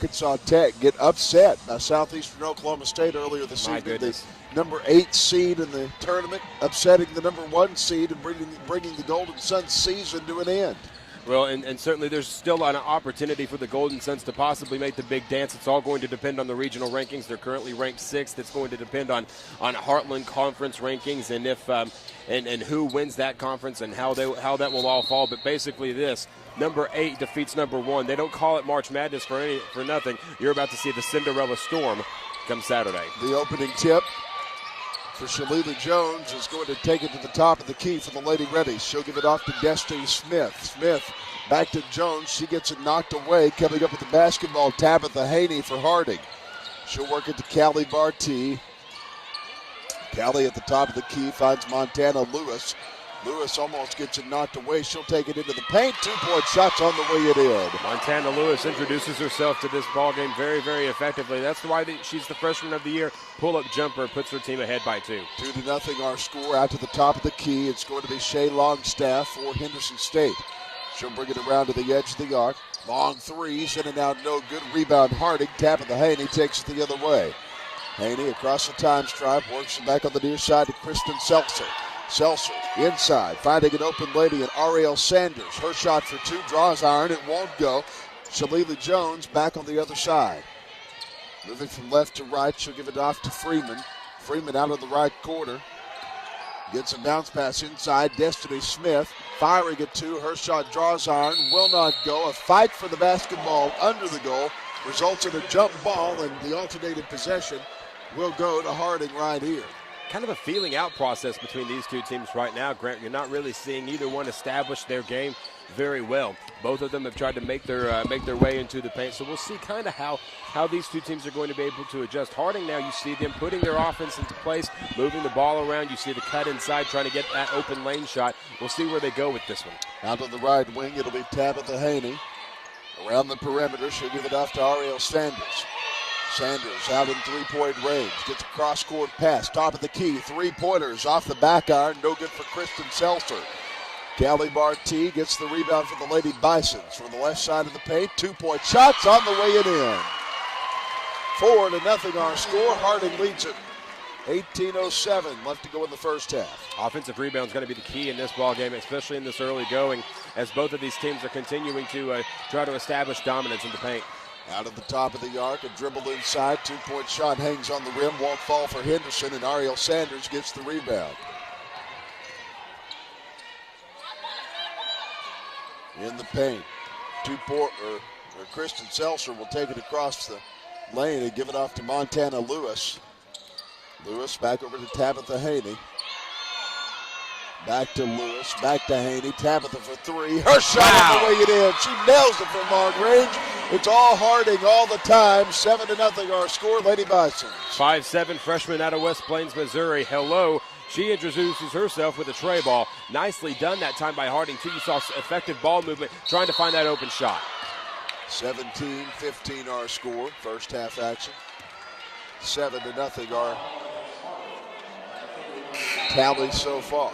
Arkansas Tech get upset by Southeastern Oklahoma State earlier this evening. The number 8 seed in the tournament, upsetting the number 1 seed and bringing the Golden Suns season to an end. Well, and certainly there's still an opportunity for the Golden Suns to possibly make the big dance. It's all going to depend on the regional rankings. They're currently ranked 6th. It's going to depend on Heartland Conference rankings and if and who wins that conference and how that will all fall. But basically this, number 8 defeats number 1. They don't call it March Madness for nothing. You're about to see the Cinderella Storm come Saturday. The opening tip for Shalila Jones is going to take it to the top of the key for the Lady Reddies. She'll give it off to Destiny Smith. Smith back to Jones. She gets it knocked away. Coming up with the basketball, Tabitha Haney for Harding. She'll work it to Callie Bartee. Callie at the top of the key finds Montana Lewis. Lewis almost gets it knocked away. She'll take it into the paint. 2-point shots on the way it in. Montana Lewis introduces herself to this ballgame very, very effectively. That's why she's the freshman of the year. Pull-up jumper puts her team ahead by 2. 2-0 our score. Out to the top of the key. It's going to be Shea Longstaff for Henderson State. She'll bring it around to the edge of the arc. Long threes, in and out, no good. Rebound Harding. Tabitha Haney takes it the other way. Haney across the time stripe, works it back on the near side to Kristen Seltzer. Seltzer inside, finding an open lady, and Ariel Sanders. Her shot for 2, draws iron, it won't go. Shalila Jones back on the other side. Moving from left to right, she'll give it off to Freeman. Freeman out of the right corner. Gets a bounce pass inside, Destiny Smith. Firing at 2, her shot draws iron, will not go. A fight for the basketball under the goal. Results in a jump ball, and the alternated possession will go to Harding right here. Kind of a feeling out process between these two teams right now, Grant. You're not really seeing either one establish their game very well. Both of them have tried to make their way into the paint, so we'll see kind of how these two teams are going to be able to adjust. Harding now, you see them putting their offense into place, moving the ball around. You see the cut inside, trying to get that open lane shot. We'll see where they go with this one. Out on the right wing, it'll be Tabitha Haney. Around the perimeter, she'll give it off to Ariel Sanders. Sanders out in 3-point range. Gets a cross-court pass. Top of the key. 3-pointers off the back iron. No good for Kristen Seltzer. Callie Bartee gets the rebound for the Lady Bisons from the left side of the paint. 2-point shots on the way it in. 4-0 our score. Harding leads it. 18:07 left to go in the first half. Offensive rebound is going to be the key in this ball game, especially in this early going, as both of these teams are continuing to try to establish dominance in the paint. Out at the top of the arc, a dribble inside, 2-point shot hangs on the rim, won't fall for Henderson, and Ariel Sanders gets the rebound. In the paint, Kristen Seltzer will take it across the lane and give it off to Montana Lewis. Lewis back over to Tabitha Haney. Back to Lewis, back to Haney. Tabitha for 3. Her shot on the way it in. She nails it from long range. It's all Harding all the time. 7-0 our score, Lady Bisons. 5'7" freshman out of West Plains, Missouri. Hello. She introduces herself with a tray ball. Nicely done that time by Harding, too. You saw effective ball movement, trying to find that open shot. 17-15 our score, first half action. 7-0 our tally so far.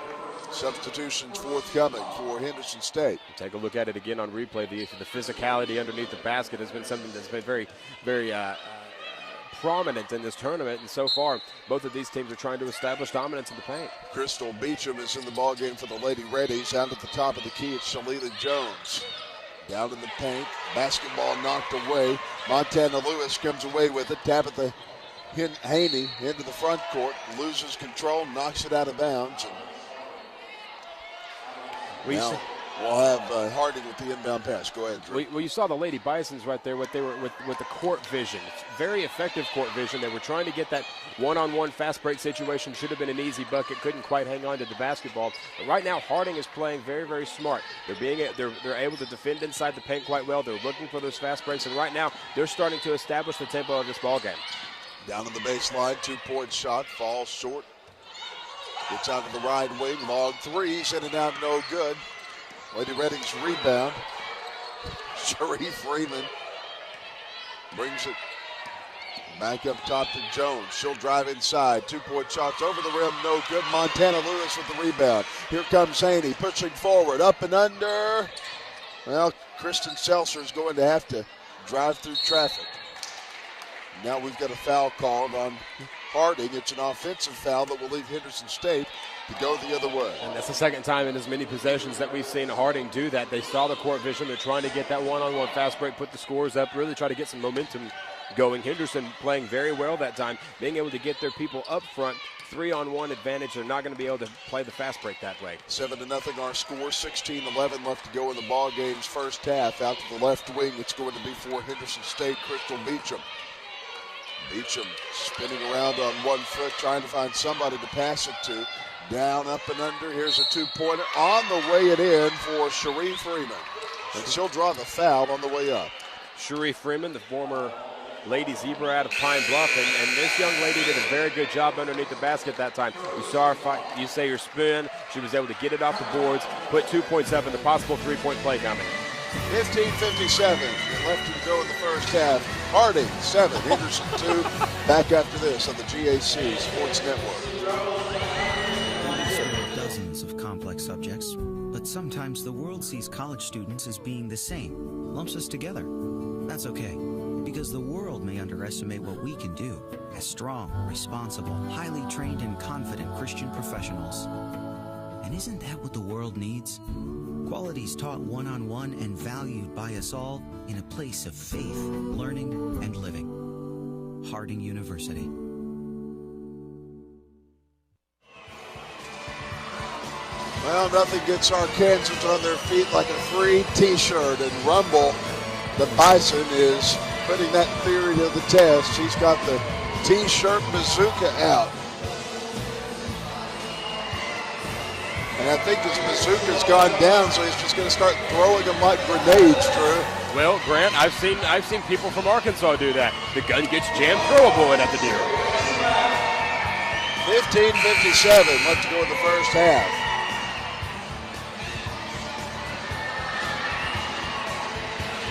Substitutions forthcoming for Henderson State. Take a look at it again on replay. The physicality underneath the basket has been something that's been very, very prominent in this tournament. And so far, both of these teams are trying to establish dominance in the paint. Crystal Beecham is in the ballgame for the Lady Reddies. Out at the top of the key, it's Shalila Jones. Down in the paint, basketball knocked away. Montana Lewis comes away with it. Tabitha Haney into the front court, loses control, knocks it out of bounds. Now we'll have Harding with the inbound pass. Go ahead, Drew. Well, you saw the Lady Bisons right there. What they were with the court vision, very effective court vision. They were trying to get that one-on-one fast break situation. Should have been an easy bucket. Couldn't quite hang on to the basketball. But right now, Harding is playing very, very smart. They're able to defend inside the paint quite well. They're looking for those fast breaks, and right now they're starting to establish the tempo of this ball game. Down on the baseline, 2-point shot, falls short. Gets out to the right wing, long threes, in and out, no good. Lady Redding's rebound. Cherie Freeman brings it back up top to Jones. She'll drive inside. 2-point shots over the rim, no good. Montana Lewis with the rebound. Here comes Haney, pushing forward, up and under. Well, Kristen Seltzer is going to have to drive through traffic. Now we've got a foul called on Harding. It's an offensive foul that will leave Henderson State to go the other way. And that's the second time in as many possessions that we've seen Harding do that. They saw the court vision. They're trying to get that one-on-one fast break, put the scores up, really try to get some momentum going. Henderson playing very well that time, being able to get their people up front. 3-on-1 advantage. They're not going to be able to play the fast break that way. 7-0 our score. 16-11 left to go in the ball game's first half. Out to the left wing, it's going to be for Henderson State, Crystal Beecham. Beecham spinning around on one foot, trying to find somebody to pass it to. Down, up, and under. Here's a two-pointer on the way it in for Cherie Freeman. And she'll draw the foul on the way up. Cherie Freeman, the former Lady Zebra out of Pine Bluff, and this young lady did a very good job underneath the basket that time. You saw her fight, you say her spin. She was able to get it off the boards, put 2 points up, and the possible three-point play coming. 15:57 left to go in the first half. Harding 7, Henderson 2. Back after this on the GAC Sports Network. There are dozens of complex subjects, but sometimes the world sees college students as being the same, lumps us together. That's okay, because the world may underestimate what we can do as strong, responsible, highly trained, and confident Christian professionals. And isn't that what the world needs? Qualities taught one-on-one and valued by us all in a place of faith, learning, and living. Harding University. Well, nothing gets Arkansans on their feet like a free T-shirt, and Rumble, the Bison, is putting that theory to the test. He's got the T-shirt bazooka out. And I think his bazooka's gone down, so he's just going to start throwing them like grenades, Drew. Well, Grant, I've seen people from Arkansas do that. The gun gets jammed, throw a bullet at the deer. 15:57 left to go in the first half.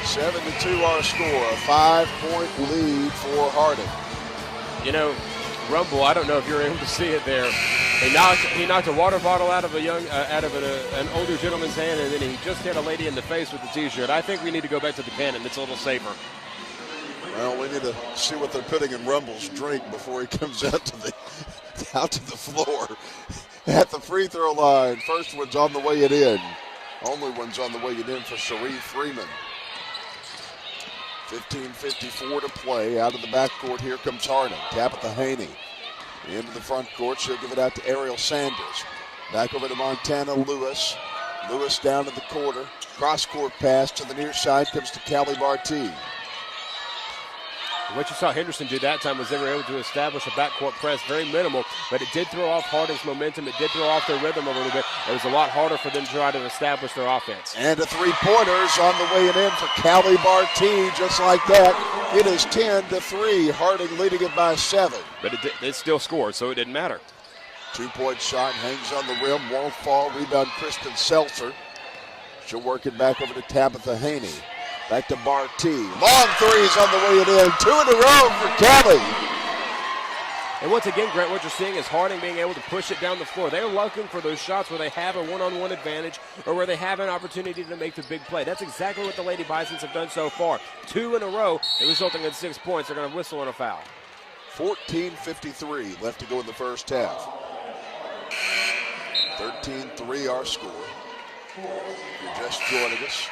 7-2 our score, a 5-point lead for Harding. You know, Rumble, I don't know if you're able to see it there. He knocked a water bottle out of an older gentleman's hand, and then he just hit a lady in the face with the T-shirt. I think we need to go back to the cannon. It's a little safer. Well, we need to see what they're putting in Rumble's drink before he comes out to the floor. At the free throw line, first one's on the way it in. Only one's on the way it in for Cherie Freeman. 15:54 to play. Out of the backcourt, here comes Harding. Tabitha Haney into the front court. She'll give it out to Ariel Sanders. Back over to Montana Lewis. Lewis down to the quarter. Cross-court pass to the near side comes to Callie Bartee. What you saw Henderson do that time was they were able to establish a backcourt press, very minimal, but it did throw off Harding's momentum. It did throw off their rhythm a little bit. It was a lot harder for them to try to establish their offense. And a three-pointer's on the way in for Callie Bartee, just like that. It is 10-3. Harding leading it by 7. But it still scored, so it didn't matter. 2-point shot hangs on the rim, won't fall. Rebound Kristen Seltzer. She'll work it back over to Tabitha Haney. Back to Bartee. Long threes on the way it in. 2 in a row for Kelly. And once again, Grant, what you're seeing is Harding being able to push it down the floor. They're looking for those shots where they have a one-on-one advantage or where they have an opportunity to make the big play. That's exactly what the Lady Bisons have done so far. 2 in a row, resulting in 6 points. They're going to whistle on a foul. 14:53 left to go in the first half. 13-3 our score. If you're just joining us.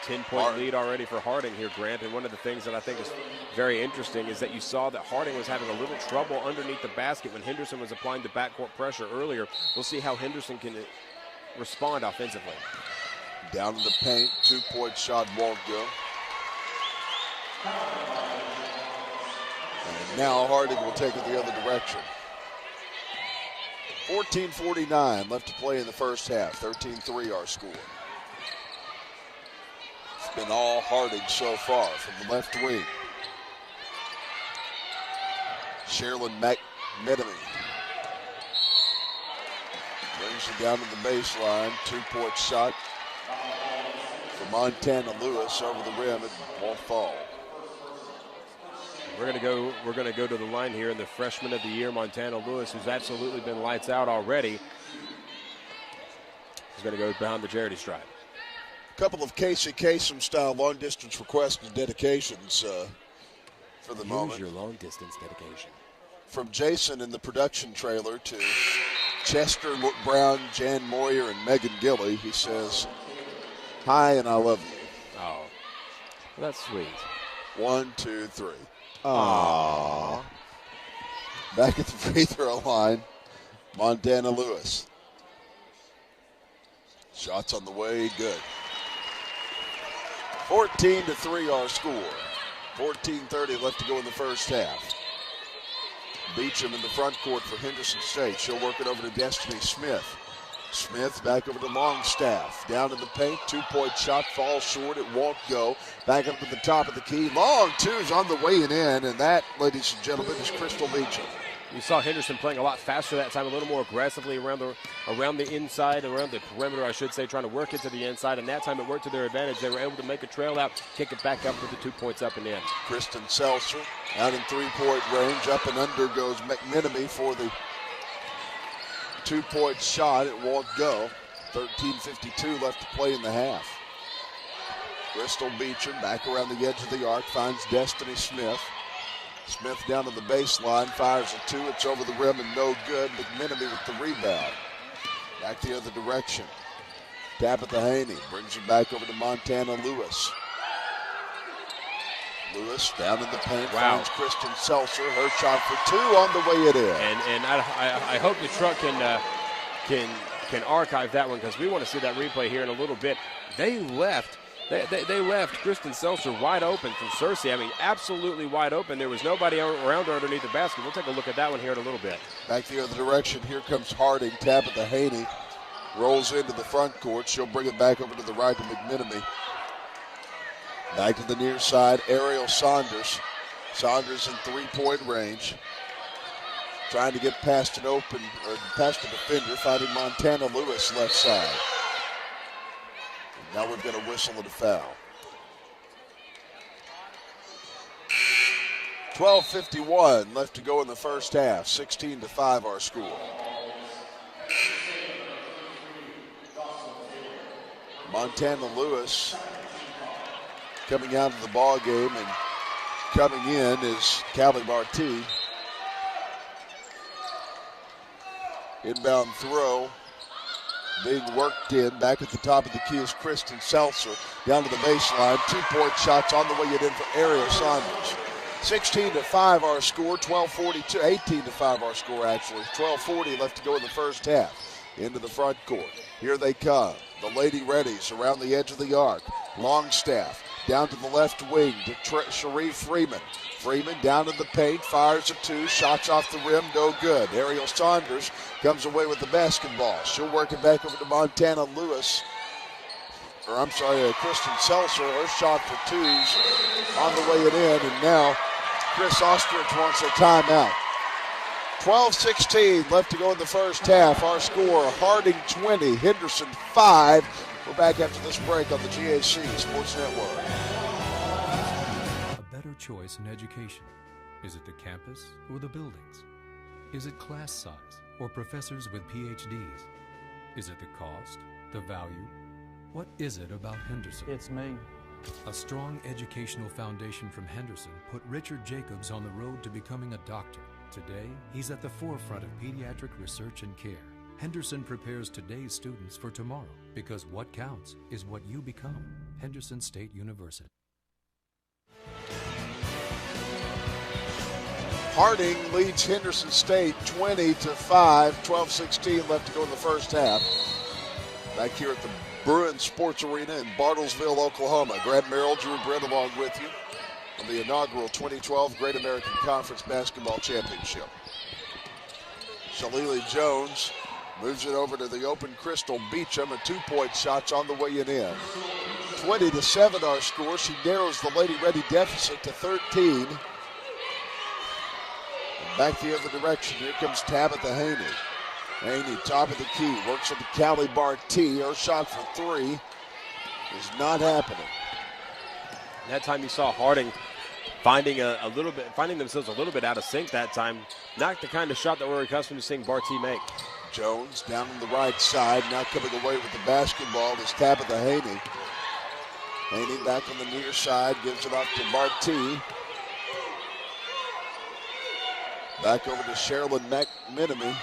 10-point lead already for Harding here, Grant. And one of the things that I think is very interesting is that you saw that Harding was having a little trouble underneath the basket when Henderson was applying the backcourt pressure earlier. We'll see how Henderson can respond offensively. Down in the paint, 2-point shot won't go. And now Harding will take it the other direction. 14:49 left to play in the first half. 13-3 our score. Been all Harding so far from the left wing. Sherilyn McMenemy brings it down to the baseline. 2-point shot for Montana Lewis over the rim. It won't fall. We're going to go to the line here, and the freshman of the year, Montana Lewis, who's absolutely been lights out already, is going to go behind the charity stripe. A couple of Casey Kasem style long distance requests and dedications for the Use moment. your long distance dedication. From Jason in the production trailer to Chester Brown, Jan Moyer, and Megan Gilly, he says, "Hi, and I love you." Oh, well, that's sweet. 1, 2, 3. Aww. Back at the free throw line, Montana Lewis. Shots on the way, good. 14-3 our score. 14:30 left to go in the first half. Beecham in the front court for Henderson State. She'll work it over to Destiny Smith. Smith back over to Longstaff. Down in the paint, 2-point shot, falls short, it won't go. Back up to the top of the key. Long twos on the way and in, and that, ladies and gentlemen, is Crystal Beecham. You saw Henderson playing a lot faster that time, a little more aggressively around the inside, around the perimeter, I should say, trying to work it to the inside, and that time it worked to their advantage. They were able to make a trail out, kick it back up with the 2 points up and in. Kristen Seltzer out in 3-point range. Up and under goes McMenemy for the 2-point shot. It won't go. 13:52 left to play in the half. Crystal Beecham back around the edge of the arc, finds Destiny Smith. Smith down to the baseline, fires a 2. It's over the rim and no good. McMenemy with the rebound. Back the other direction. Tabitha Haney brings it back over to Montana Lewis. Lewis down in the paint, finds Kristen Seltzer. Her shot for 2 on the way it in. And I hope the truck can archive that one, because we want to see that replay here in a little bit. They left Kristen Seltzer wide open from Cersei. I mean, absolutely wide open. There was nobody around her underneath the basket. We'll take a look at that one here in a little bit. Back the other direction. Here comes Harding. Tabitha Haney rolls into the front court. She'll bring it back over to the right to McMenemy. Back to the near side, Ariel Saunders. Saunders in 3-point range. Trying to get past a defender, finding Montana Lewis left side. Now we've got a whistle and a foul. 12:51 left to go in the first half. 16-5 our score. Montana Lewis coming out of the ball game, and coming in is Callie Barty. Inbound throw being worked in. Back at the top of the key is Kristen Seltzer. Down to the baseline. 2-point shots on the way it in for Ariel Saunders. 16-5 our score. 12:42. 18-5 our score, actually. 12:40 left to go in the first half. Into the front court. Here they come. The Lady Reddies around the edge of the arc. Longstaff down to the left wing to Sharif Freeman. Freeman down in the paint, fires a 2, shots off the rim, no good. Ariel Saunders comes away with the basketball. She'll work it back over to Montana Lewis. Kristen Seltzer. Her shot for 2s on the way it in, and now Chris Ostrich wants a timeout. 12:16 left to go in the first half. Our score, Harding 20, Henderson 5. We're back after this break on the GAC Sports Network. A better choice in education. Is it the campus or the buildings? Is it class size or professors with PhDs? Is it the cost, the value? What is it about Henderson? It's me. A strong educational foundation from Henderson put Richard Jacobs on the road to becoming a doctor. Today, he's at the forefront of pediatric research and care. Henderson prepares today's students for tomorrow, because what counts is what you become. Henderson State University. Harding leads Henderson State 20-5. 12:16 left to go in the first half. Back here at the Bruin Sports Arena in Bartlesville, Oklahoma. Grant Merrill, Drew Brett along with you on the inaugural 2012 Great American Conference Basketball Championship. Shalili Jones moves it over to the open Crystal Beecham. A 2-point shot's on the way in. 20-7 our score. She narrows the Lady Ready deficit to 13. Back the other direction. Here comes Tabitha Haney. Haney, top of the key, works with the Callie Barty. Her shot for 3 is not happening. That time you saw Harding finding themselves a little bit out of sync that time. Not the kind of shot that we're accustomed to seeing Barty make. Jones down on the right side, now coming away with the basketball is Tabitha Haney. Haney back on the near side, gives it off to Barty. Back over to Sherilyn McMenemy.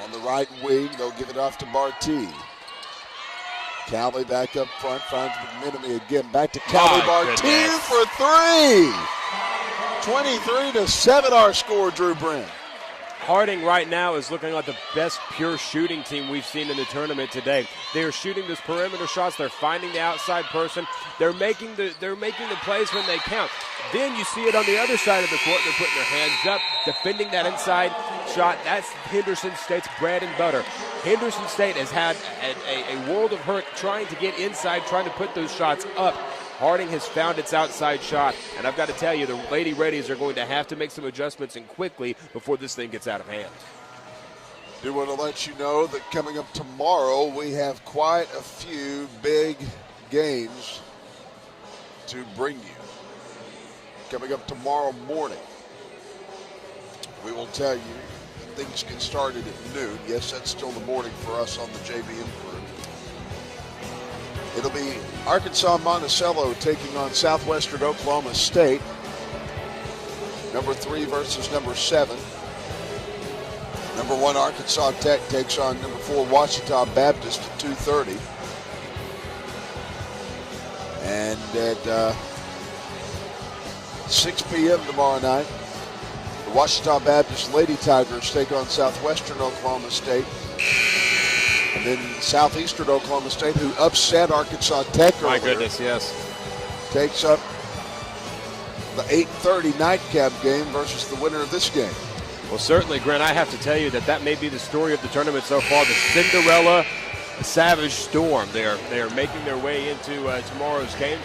On the right wing, they'll give it off to Barty. Cowley back up front, finds McMenemy again. Back to Cowley. Barty for three. 23-7 our score, Drew Brent. Harding right now is looking like the best pure shooting team we've seen in the tournament today. They are shooting those perimeter shots. They're finding the outside person. They're making the plays when they count. Then you see it on the other side of the court. They're putting their hands up, defending that inside shot. That's Henderson State's bread and butter. Henderson State has had a world of hurt trying to get inside, trying to put those shots up. Harding has found its outside shot, and I've got to tell you, the Lady Reddies are going to have to make some adjustments and quickly before this thing gets out of hand. Do want to let you know that coming up tomorrow, we have quite a few big games to bring you. Coming up tomorrow morning, we will tell you things get started at noon. Yes, that's still the morning for us on the JBM crew. It'll be Arkansas Monticello taking on Southwestern Oklahoma State. Number 3 versus number 7. Number 1 Arkansas Tech takes on number 4 Washita Baptist at 2:30. And at 6 p.m. tomorrow night, the Washita Baptist Lady Tigers take on Southwestern Oklahoma State. And then Southeastern Oklahoma State, who upset Arkansas Tech earlier. My goodness, yes. Takes up the 8:30 nightcap game versus the winner of this game. Well, certainly, Grant, I have to tell you that may be the story of the tournament so far, the Cinderella Savage Storm. They are making their way into tomorrow's game.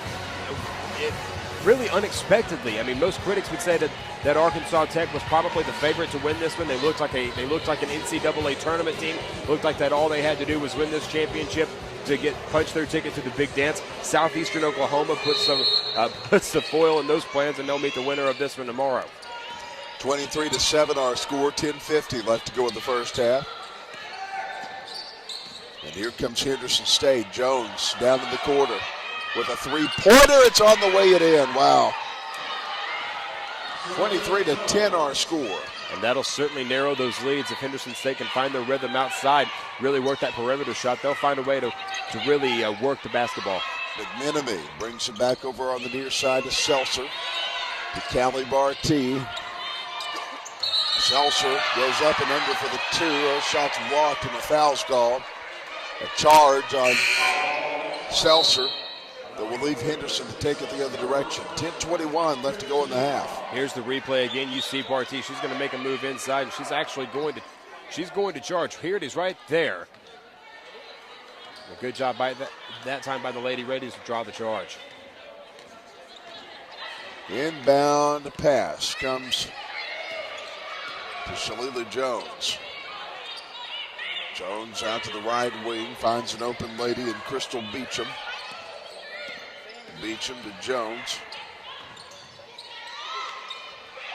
Really unexpectedly. I mean, most critics would say that Arkansas Tech was probably the favorite to win this one. They looked like an NCAA tournament team. Looked like that all they had to do was win this championship to punch their ticket to the big dance. Southeastern Oklahoma puts the foil in those plans, and they'll meet the winner of this one tomorrow. 23-7 our score. 10:50 left to go in the first half. And here comes Henderson State. Jones down in the quarter with a three-pointer. It's on the way it in. Wow. 23-10 our score. And that'll certainly narrow those leads if Henderson State can find their rhythm outside, really work that perimeter shot. They'll find a way to really work the basketball. McMenemy brings it back over on the near side to Seltzer. To Cali Barty. Seltzer goes up and under for the 2. Those shots blocked and a foul's called. A charge on Seltzer that will leave Henderson to take it the other direction. 10:21 left to go in the half. Here's the replay again. You see Barty. She's going to make a move inside, and she's actually going to charge. Here it is right there. A good job by that time by the Lady Reddies to draw the charge. Inbound pass comes to Shalila Jones. Jones out to the right wing, finds an open lady in Crystal Beecham. Beecham to Jones.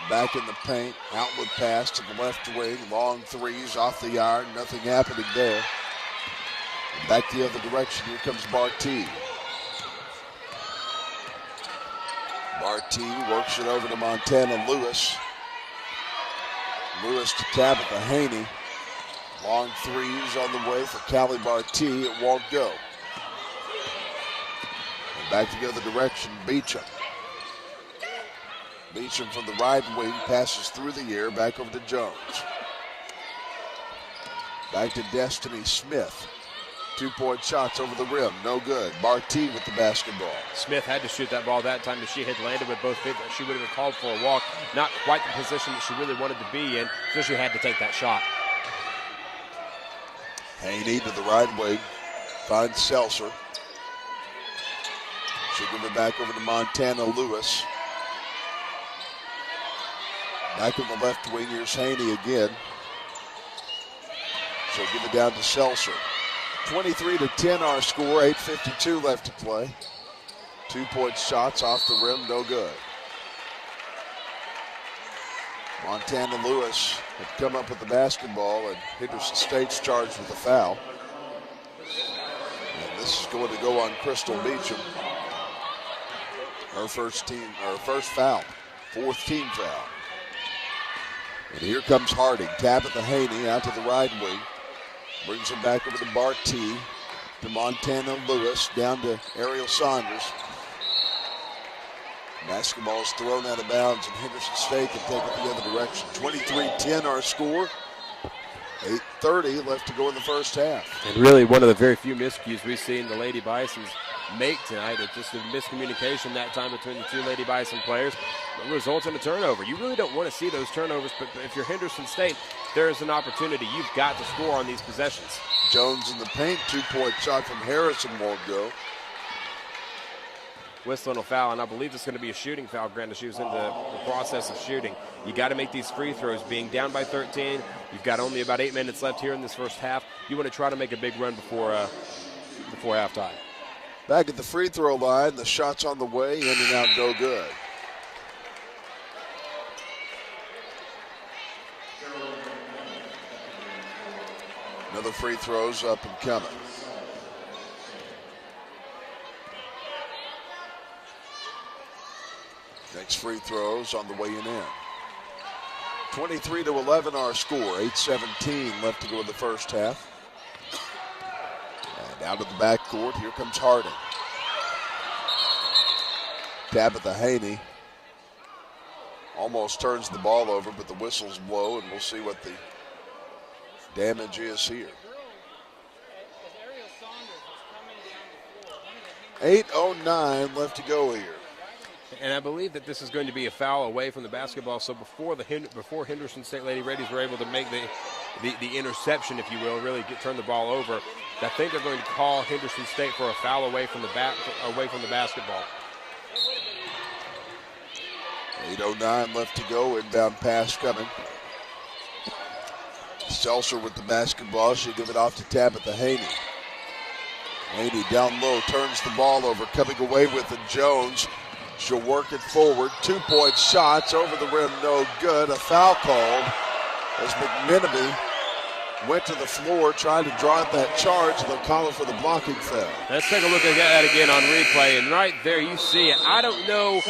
Back in the paint, outlet pass to the left wing, long threes off the iron, nothing happening there. Back the other direction, here comes Barty. Barty works it over to Montana Lewis. Lewis to Tabitha Haney. Long threes on the way for Cali Barty. It won't go. And back to the other direction, Beecham. Beecham from the right wing passes through the air, back over to Jones. Back to Destiny Smith. 2-point shots over the rim, no good. Barty with the basketball. Smith had to shoot that ball that time. If she had landed with both feet, she would have been called for a walk. Not quite the position that she really wanted to be in, so she had to take that shot. Haney to the right wing, finds Seltzer. She'll give it back over to Montana Lewis. Back in the left wing, here's Haney again. She'll give it down to Seltzer. 23-10 our score, 8:52 left to play. 2-point shots off the rim, no good. Montana Lewis had come up with the basketball, and Henderson State's charged with a foul. And this is going to go on Crystal Beecham. Her first foul. Fourth team foul. And here comes Harding. Tabitha Haney out to the right wing. Brings him back over to Barty. To Montana Lewis. Down to Ariel Saunders. Basketball is thrown out of bounds, and Henderson State can take it the other direction. 23-10 our score. 8:30 left to go in the first half. And really one of the very few miscues we've seen the Lady Bisons make tonight. It's just a miscommunication that time between the two Lady Bison players. It results in a turnover. You really don't want to see those turnovers, but if you're Henderson State, there is an opportunity. You've got to score on these possessions. Jones in the paint. 2-point shot from Harrison won't go. Whistling a foul, and I believe it's going to be a shooting foul. Granted, she was in the process of shooting. You got to make these free throws. Being down by 13, you've got only about 8 minutes left here in this first half. You want to try to make a big run before halftime. Back at the free throw line, the shot's on the way, in and out, no good. Another free throw's up and coming. Next free throws on the way in. 23-11 our score. 8:17 left to go in the first half. And out of the backcourt, here comes Harding. Tabitha Haney almost turns the ball over, but the whistles blow, and we'll see what the damage is here. 8:09 left to go here. And I believe that this is going to be a foul away from the basketball. So before Henderson State Lady Ladies were able to make the interception, if you will, really turn the ball over, I think they're going to call Henderson State for a foul away from the basketball. 8:09 left to go. Inbound pass coming. Seltzer with the basketball. She'll give it off to Tabitha Haney. Haney down low, turns the ball over, coming away with it. Jones. She'll work it forward. 2-point shots over the rim, no good. A foul called as McMenemy went to the floor trying to draw out that charge. They'll call it for the blocking foul. Let's take a look at that again on replay. And right there you see it. I don't know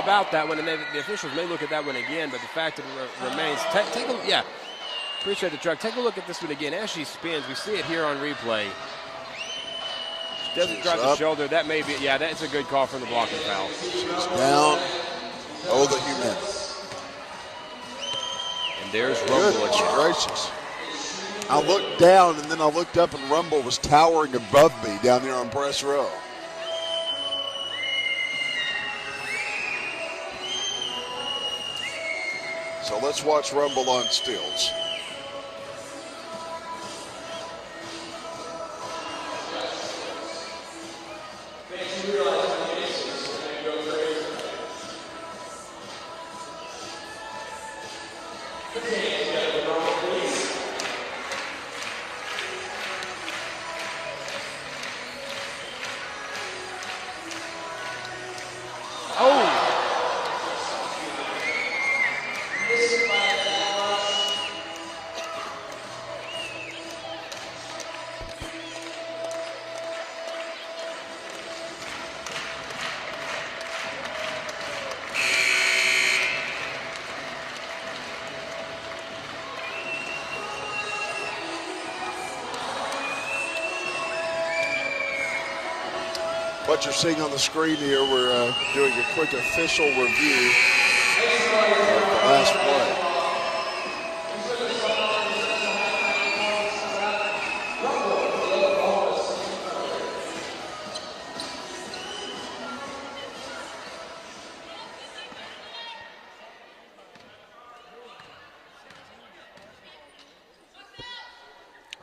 about that one, and the officials may look at that one again, but the fact that it remains. Take a look. Yeah, appreciate the truck. Take a look at this one again. As she spins, we see it here on replay. Doesn't drop the shoulder. That may be, yeah, that's a good call from the blocking foul. She's down. Oh, the humanity. And there's Rumble again. Gracious. I looked down, and then I looked up, and Rumble was towering above me down there on press row. So let's watch Rumble on stills. What you're seeing on the screen here, we're doing a quick official review of the last play.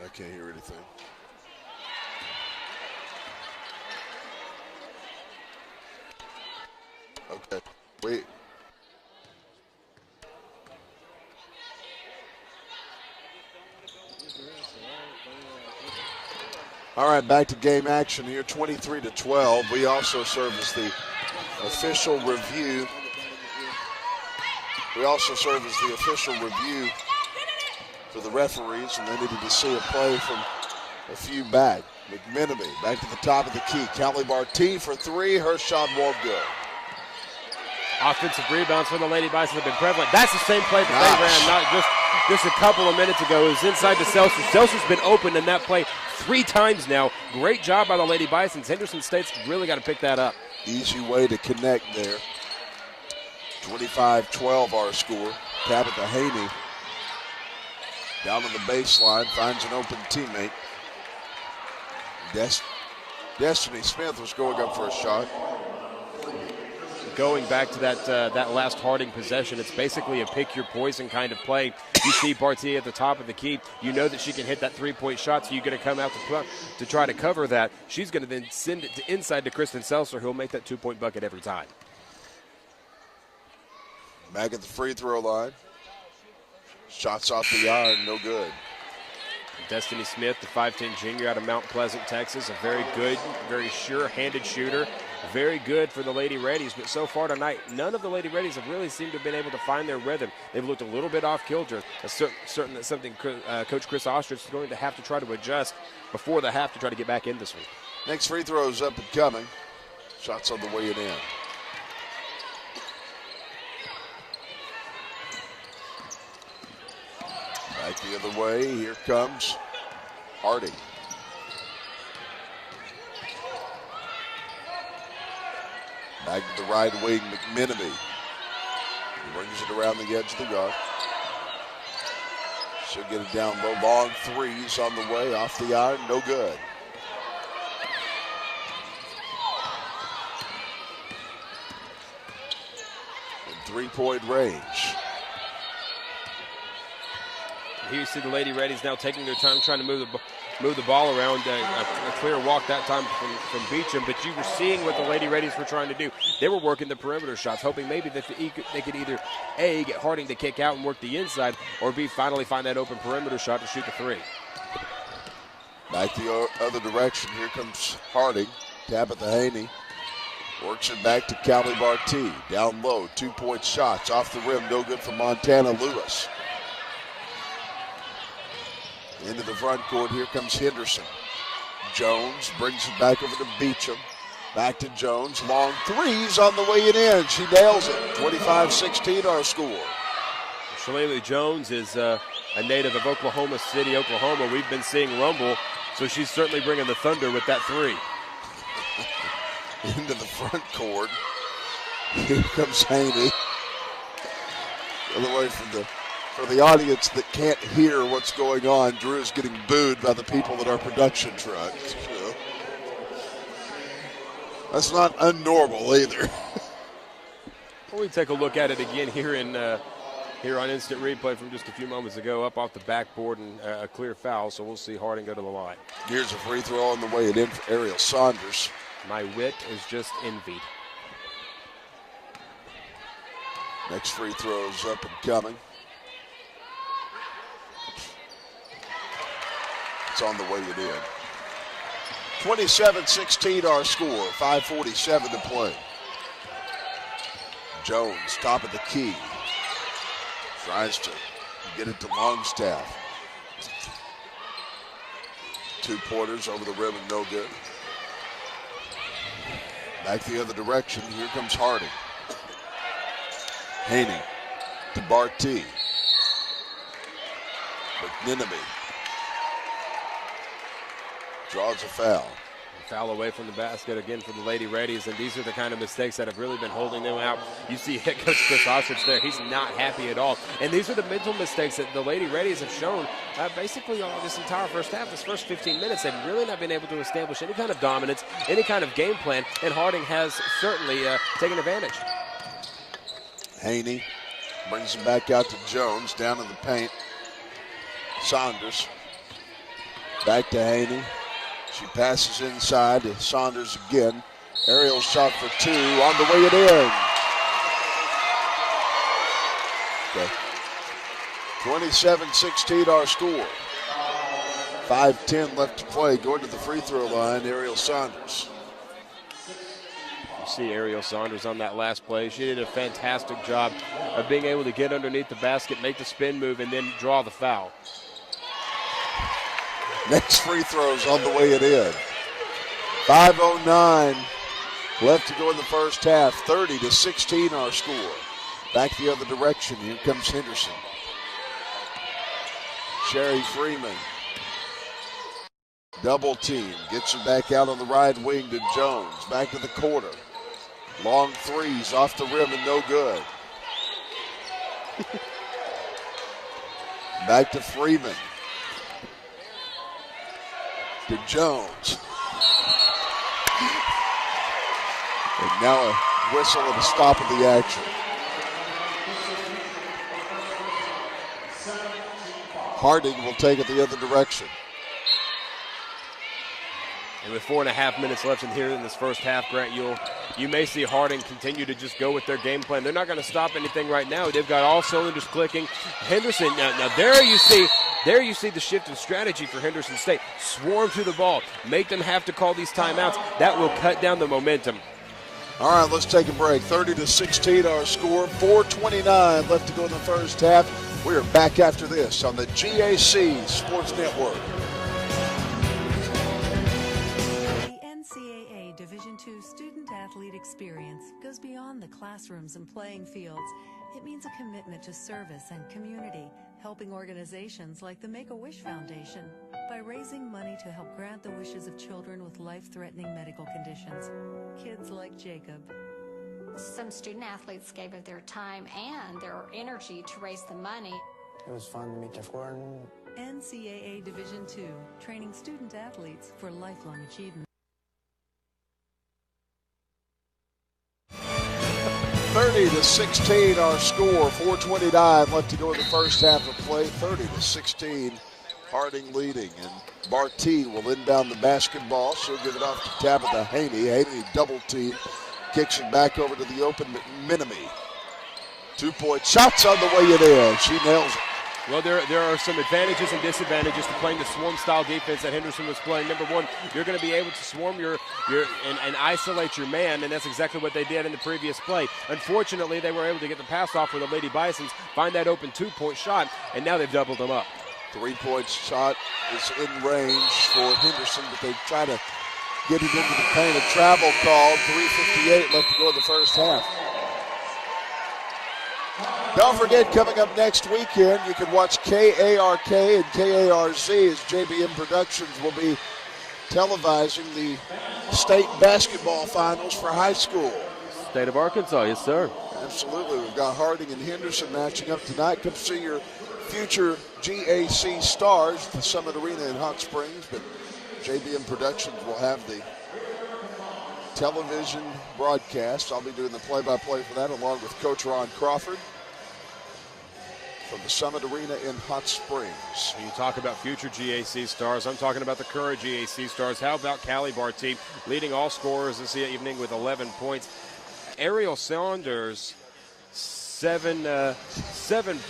I can't hear anything. Okay, wait. All right, back to game action here, 23-12. We also serve as the official review. For the referees, and they needed to see a play from a few back. McMenemy back to the top of the key. Callie Barty for three. Her shot won't go. Offensive rebounds for the Lady Bison have been prevalent. That's the same play that they ran not just a couple of minutes ago. It was inside to Seltzer. Seltzer's been open in that play 3 times now. Great job by the Lady Bisons. Henderson State's really got to pick that up. Easy way to connect there. 25-12 our score. Tabitha Haney down on the baseline, finds an open teammate. Destiny Smith was going up for a shot. Going back to that last Harding possession, it's basically a pick your poison kind of play. You see Bartier at the top of the key. You know that she can hit that 3-point shot, so you're going to come out to try to cover that. She's going to then send it to inside to Kristen Seltzer, who'll make that 2-point bucket every time. Back at the free throw line. Shots off the iron, no good. Destiny Smith, the 5'10 junior out of Mount Pleasant, Texas, a very good, very sure-handed shooter. Very good for the Lady Reddies, but so far tonight, none of the Lady Reddies have really seemed to have been able to find their rhythm. They've looked a little bit off kilter. That's certain that's something Coach Chris Ostrich is going to have to try to adjust before the half to try to get back in this one. Next free throw is up and coming. Shots on the way and in. Back the other way, here comes Harding. Back to the right wing, McMenemy. He brings it around the edge of the arc. She'll get it down low. Long threes on the way, off the iron, no good. In 3-point range. Here you see the Lady Reddies now taking their time trying to move the ball around. A clear walk that time from Beecham, but you were seeing what the Lady Reddies were trying to do. They were working the perimeter shots, hoping maybe that they could either A, get Harding to kick out and work the inside, or B, finally find that open perimeter shot to shoot the 3. Back the other direction. Here comes Harding. Tabitha Haney works it back to Callie Barty. Down low, 2-point shots off the rim, no good for Montana Lewis. Into the front court, here comes Henderson. Jones brings it back over to Beecham. Back to Jones, long threes on the way and in. She nails it, 25-16 our score. Shalane Jones is a native of Oklahoma City, Oklahoma. We've been seeing Rumble, so she's certainly bringing the thunder with that 3. Into the front court. Here comes Haney. The other way for the audience that can't hear what's going on, Drew is getting booed by the people at our production truck. So that's not unnormal either. Well, we take a look at it again here on instant replay from just a few moments ago, up off the backboard and a clear foul, so we'll see Harding go to the line. Here's a free throw on the way and in for Ariel Saunders. My wit is just envied. Next free throw is up and coming. It's on the way and in. 27-16 our score, 5:47 to play. Jones, top of the key. Tries to get it to Longstaff. 2-pointers over the rim and no good. Back the other direction, here comes Harding. Haney to Barty. McMenemy draws a foul. Foul away from the basket again for the Lady Reddies, and these are the kind of mistakes that have really been holding them out. You see head coach Chris Ostrich there. He's not happy at all. And these are the mental mistakes that the Lady Reddies have shown basically all this entire first half. This first 15 minutes, they've really not been able to establish any kind of dominance, any kind of game plan, and Harding has certainly taken advantage. Haney brings it back out to Jones, down in the paint. Saunders back to Haney. She passes inside to Saunders again. Aerial shot for 2 on the way and in. Okay. 27-16 our score. 5:10 left to play. Going to the free throw line, Ariel Saunders. You see Ariel Saunders on that last play. She did a fantastic job of being able to get underneath the basket, make the spin move, and then draw the foul. Next free throws on the way and in. 5:09 left to go in the first half. 30-16 our score. Back the other direction. Here comes Henderson. Sherry Freeman. Double team. Gets it back out on the right wing to Jones. Back to the quarter. Long threes off the rim and no good. Back to Freeman. To Jones. And now a whistle and a stop of the action. Harding will take it the other direction. And with 4.5 minutes left in here in this first half, Grant, you may see Harding continue to just go with their game plan. They're not going to stop anything right now. They've got all cylinders clicking. Henderson, now there you see the shift in strategy for Henderson State. Swarm to the ball. Make them have to call these timeouts. That will cut down the momentum. All right, let's take a break. 30-16 our score. 4:29 left to go in the first half. We are back after this on the GAC Sports Network. Division II student-athlete experience goes beyond the classrooms and playing fields. It means a commitment to service and community, helping organizations like the Make-A-Wish Foundation by raising money to help grant the wishes of children with life-threatening medical conditions. Kids like Jacob. Some student-athletes gave of their time and their energy to raise the money. It was fun to meet Jeff Gordon. NCAA Division II, training student-athletes for lifelong achievement. 30-16 our score. 4:29 left to go in the first half of play. 30-16, Harding leading. And Bartee will inbound the basketball. She'll give it off to Tabitha Haney. Haney double team. Kicks it back over to the open McMenemy. 2-point shots on the way it in. She nails it. Well, there are some advantages and disadvantages to playing the swarm-style defense that Henderson was playing. Number one, you're going to be able to swarm and isolate your man, and that's exactly what they did in the previous play. Unfortunately, they were able to get the pass off for the Lady Bisons, find that open 2-point shot, and now they've doubled them up. 3-point shot is in range for Henderson, but they try to get it into the paint. A travel call. 3:58 left to go in the first half. Don't forget, coming up next weekend, you can watch KARK and KARZ as JBM Productions will be televising the state basketball finals for high school. State of Arkansas, yes, sir. Absolutely. We've got Harding and Henderson matching up tonight. Come see your future GAC stars at the Summit Arena in Hot Springs, but JBM Productions will have the television broadcast. I'll be doing the play-by-play for that along with Coach Ron Crawford from the Summit Arena in Hot Springs. You talk about future GAC stars. I'm talking about the current GAC stars. How about Callie Bartee leading all scorers this evening with 11 points. Ariel Saunders, seven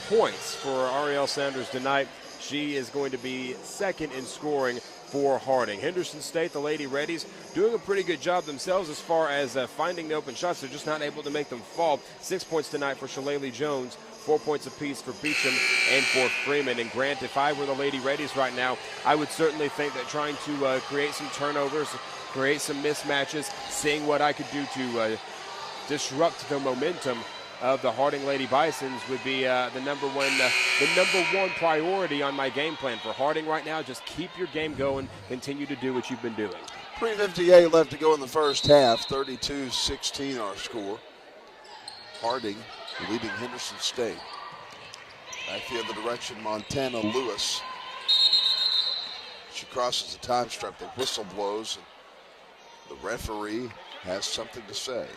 points for Ariel Saunders tonight. She is going to be second in scoring for Harding. Henderson State, the Lady Reddies, doing a pretty good job themselves as far as finding the open shots. They're just not able to make them fall. 6 points tonight for Shalali Jones, 4 points apiece for Beecham and for Freeman. And Grant, if I were the Lady Reddies right now, I would certainly think that trying to create some turnovers, create some mismatches, seeing what I could do to disrupt the momentum of the Harding Lady Bisons would be the number one priority on my game plan for Harding right now. Just keep your game going, continue to do what you've been doing. 3:58 left to go in the first half. 32-16 our score. Harding leading Henderson State. Back the other direction, Montana Lewis. She crosses the time stripe. The whistle blows, and the referee has something to say.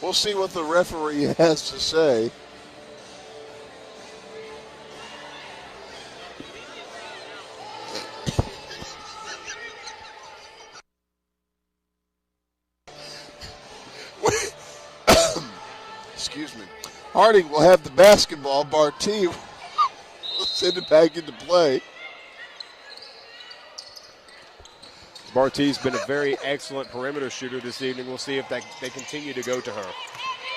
We'll see what the referee has to say. Excuse me. Harding will have the basketball. Bartee will send it back into play. Bartee's been a very excellent perimeter shooter this evening. We'll see if they continue to go to her.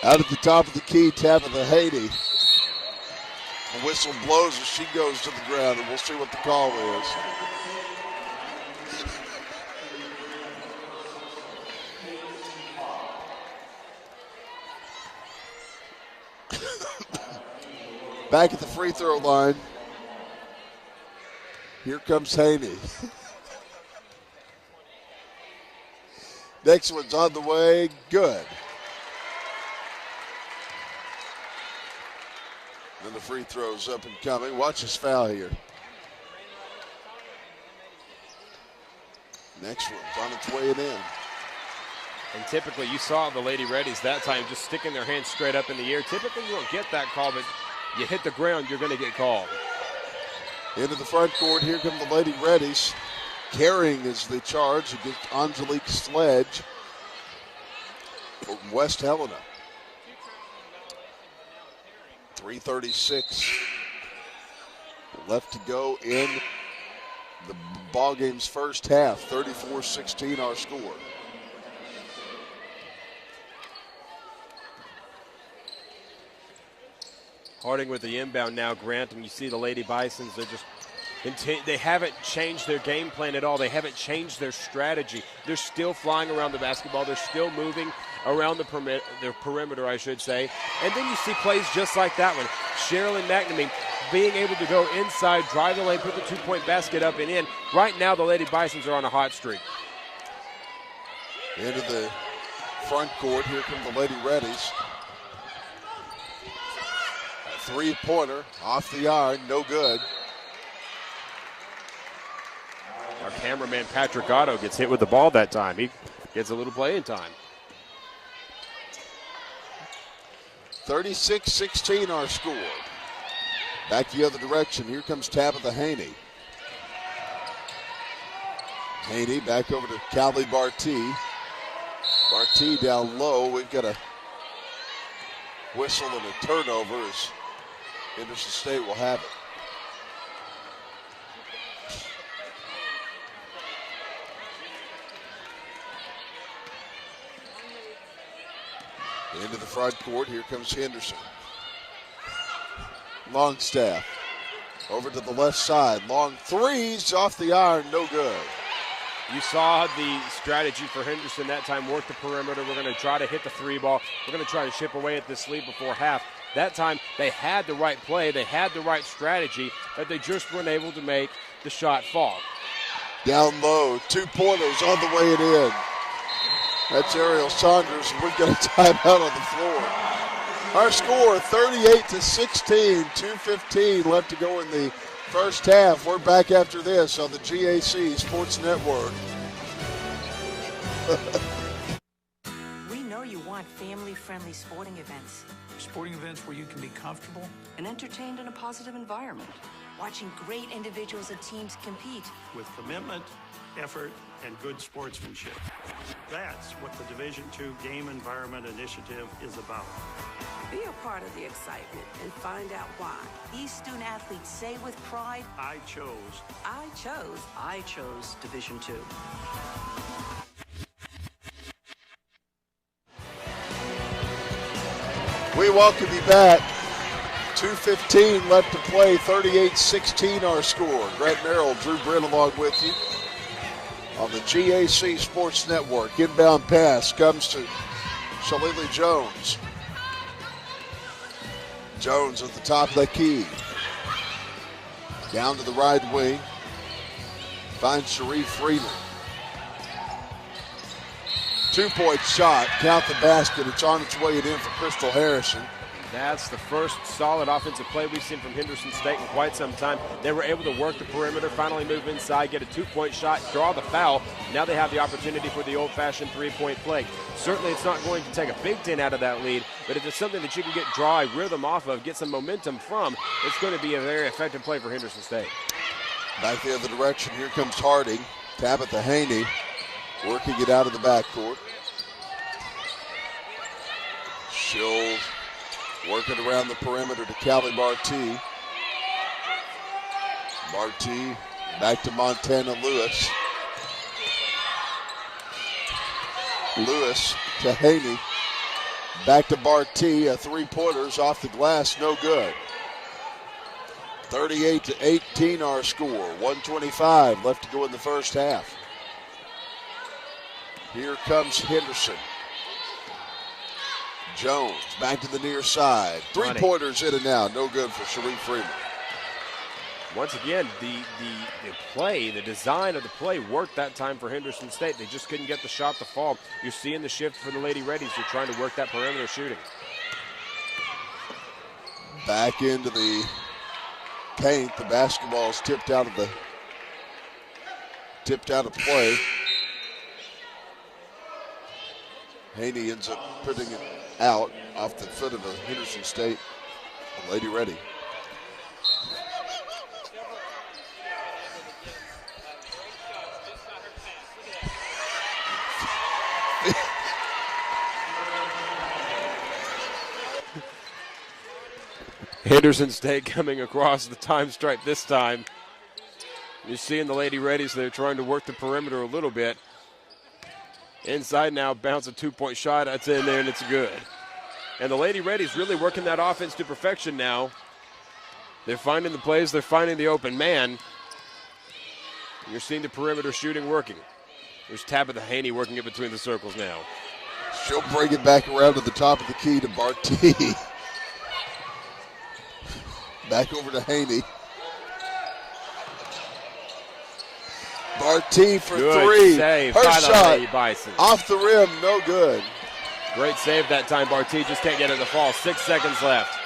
Out at the top of the key, Tabitha Haney. The whistle blows as she goes to the ground, and we'll see what the call is. Back at the free throw line. Here comes Haney. Next one's on the way. Good. And the free throw's up and coming. Watch this foul here. Next one's on its way and in. And typically you saw the Lady Reddies that time just sticking their hands straight up in the air. Typically you won't get that call, but you hit the ground, you're going to get called. Into the front court, here come the Lady Reddies. Carrying is the charge against Angelique Sledge from West Helena. 3:36 left to go in the ball game's first half. 34-16 our score. Harding with the inbound now, Grant, and you see the Lady Bisons, they're just they haven't changed their game plan at all. They haven't changed their strategy. They're still flying around the basketball. They're still moving around the perimeter, I should say. And then you see plays just like that one. Sherilyn McNamee being able to go inside, drive the lane, put the two-point basket up and in. Right now, the Lady Bisons are on a hot streak. Into the front court, here come the Lady Reddies. A three-pointer off the iron, no good. Our cameraman, Patrick Otto, gets hit with the ball that time. He gets a little playing time. 36-16 our score. Back the other direction. Here comes Tabitha Haney. Haney back over to Callie Barty. Barty down low. We've got a whistle and a turnover as Henderson State will have it. Into the front court, here comes Henderson. Longstaff over to the left side. Long threes off the iron, no good. You saw the strategy for Henderson that time, work the perimeter. We're going to try to hit the three ball. We're going to try to chip away at this lead before half. That time, they had the right play. They had the right strategy, but they just weren't able to make the shot fall. Down low, 2-pointers on the way and in. That's Ariel Saunders, and we've got a timeout on the floor. Our score, 38-16, 2:15 left to go in the first half. We're back after this on the GAC Sports Network. We know you want family-friendly sporting events. Sporting events where you can be comfortable and entertained in a positive environment. Watching great individuals and teams compete. With commitment, effort, and good sportsmanship. That's what the Division II Game Environment Initiative is about. Be a part of the excitement and find out why. These student athletes say with pride, I chose Division II. We welcome you back. 2:15 left to play, 38-16 our score. Grant Merrill, Drew Brent along with you on the GAC Sports Network. Inbound pass comes to Shalili Jones. Jones at the top of the key. Down to the right wing. Finds Sharif Freeman. 2-point shot. Count the basket. It's on its way in for Crystal Harrison. That's the first solid offensive play we've seen from Henderson State in quite some time. They were able to work the perimeter, finally move inside, get a 2-point shot, draw the foul. Now they have the opportunity for the old-fashioned 3-point play. Certainly it's not going to take a Big Ten out of that lead, but if it's something that you can get draw a rhythm off of, get some momentum from, it's going to be a very effective play for Henderson State. Back the other direction, here comes Harding. Tabitha Haney working it out of the backcourt. She'll working around the perimeter to Callie Barty. Barty back to Montana Lewis. Lewis to Haney. Back to Barty. A 3-pointer's off the glass, no good. 38-18 our score. 1:25 left to go in the first half. Here comes Henderson. Jones back to the near side. Three-pointers in and out. No good for Sharif Freeman. Once again, the play, the design of the play worked that time for Henderson State. They just couldn't get the shot to fall. You're seeing the shift for the Lady Reddies. They're trying to work that perimeter shooting. Back into the paint. The basketball is tipped out of play. Haney ends up putting it out off the foot of a Henderson State Lady Ready. Henderson State coming across the time stripe this time. You're seeing the Lady Reddies, they're trying to work the perimeter a little bit. Inside now, bounce a two-point shot. That's in there, and it's good. And the Lady Reddies really working that offense to perfection now. They're finding the plays. They're finding the open man. You're seeing the perimeter shooting working. There's Tabitha Haney working it between the circles now. She'll bring it back around to the top of the key to Barty. Back over to Haney. Barty for good three. Save. Her shot Bison. off the rim, no good. Great save that time. Barty just can't get it to fall. 6 seconds left.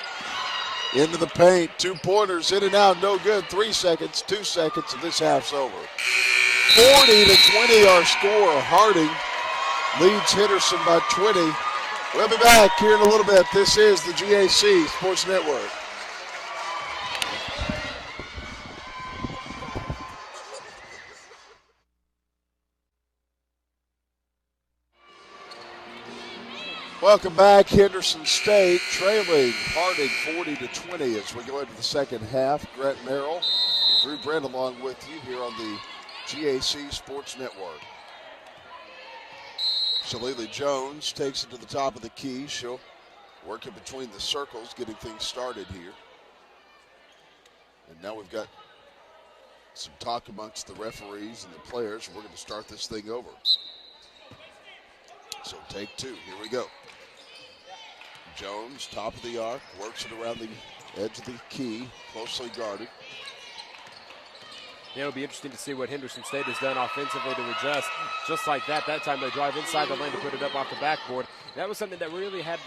Into the paint. 2-pointers in and out, no good. 3 seconds, 2 seconds, and this half's over. 40-20 our score. Harding leads Henderson by 20. We'll be back here in a little bit. This is the GAC Sports Network. Welcome back. Henderson State trailing Harding 40-20 as we go into the second half. Grant Merrill, Drew Brent along with you here on the GAC Sports Network. Shalili Jones takes it to the top of the key. She'll work it between the circles, getting things started here. And now we've got some talk amongst the referees and the players. We're going to start this thing over. So take two. Here we go. Jones, top of the arc, works it around the edge of the key, closely guarded. Yeah, it'll be interesting to see what Henderson State has done offensively to adjust. Just like that, that time they drive inside the lane to put it up off the backboard. That was something that really had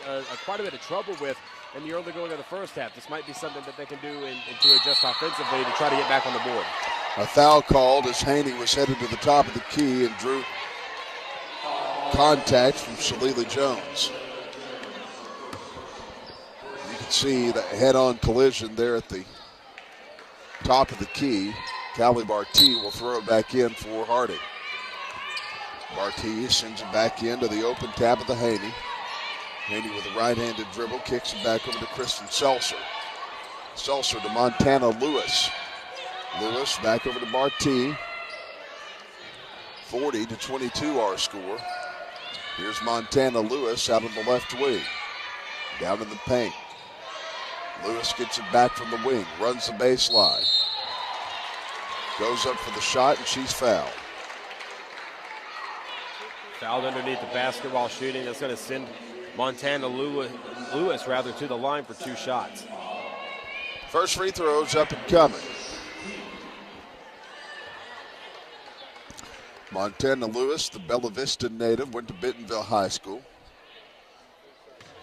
quite a bit of trouble with in the early going of the first half. This might be something that they can do to adjust offensively to try to get back on the board. A foul called as Haney was headed to the top of the key and drew contact from Shalili Jones. You can see the head-on collision there at the top of the key. Callie Barty will throw it back in for Harding. Barty sends it back into the open Tabitha Haney. Haney with a right-handed dribble, kicks it back over to Kristen Seltzer. Seltzer to Montana Lewis. Lewis back over to Barty. 40-22 our score. Here's Montana Lewis out on the left wing. Down in the paint. Lewis gets it back from the wing, runs the baseline. Goes up for the shot, and she's fouled. Fouled underneath the basket while shooting. That's going to send Montana Lewis to the line for 2 shots. First free throw's up and coming. Montana Lewis, the Bella Vista native, went to Bentonville High School.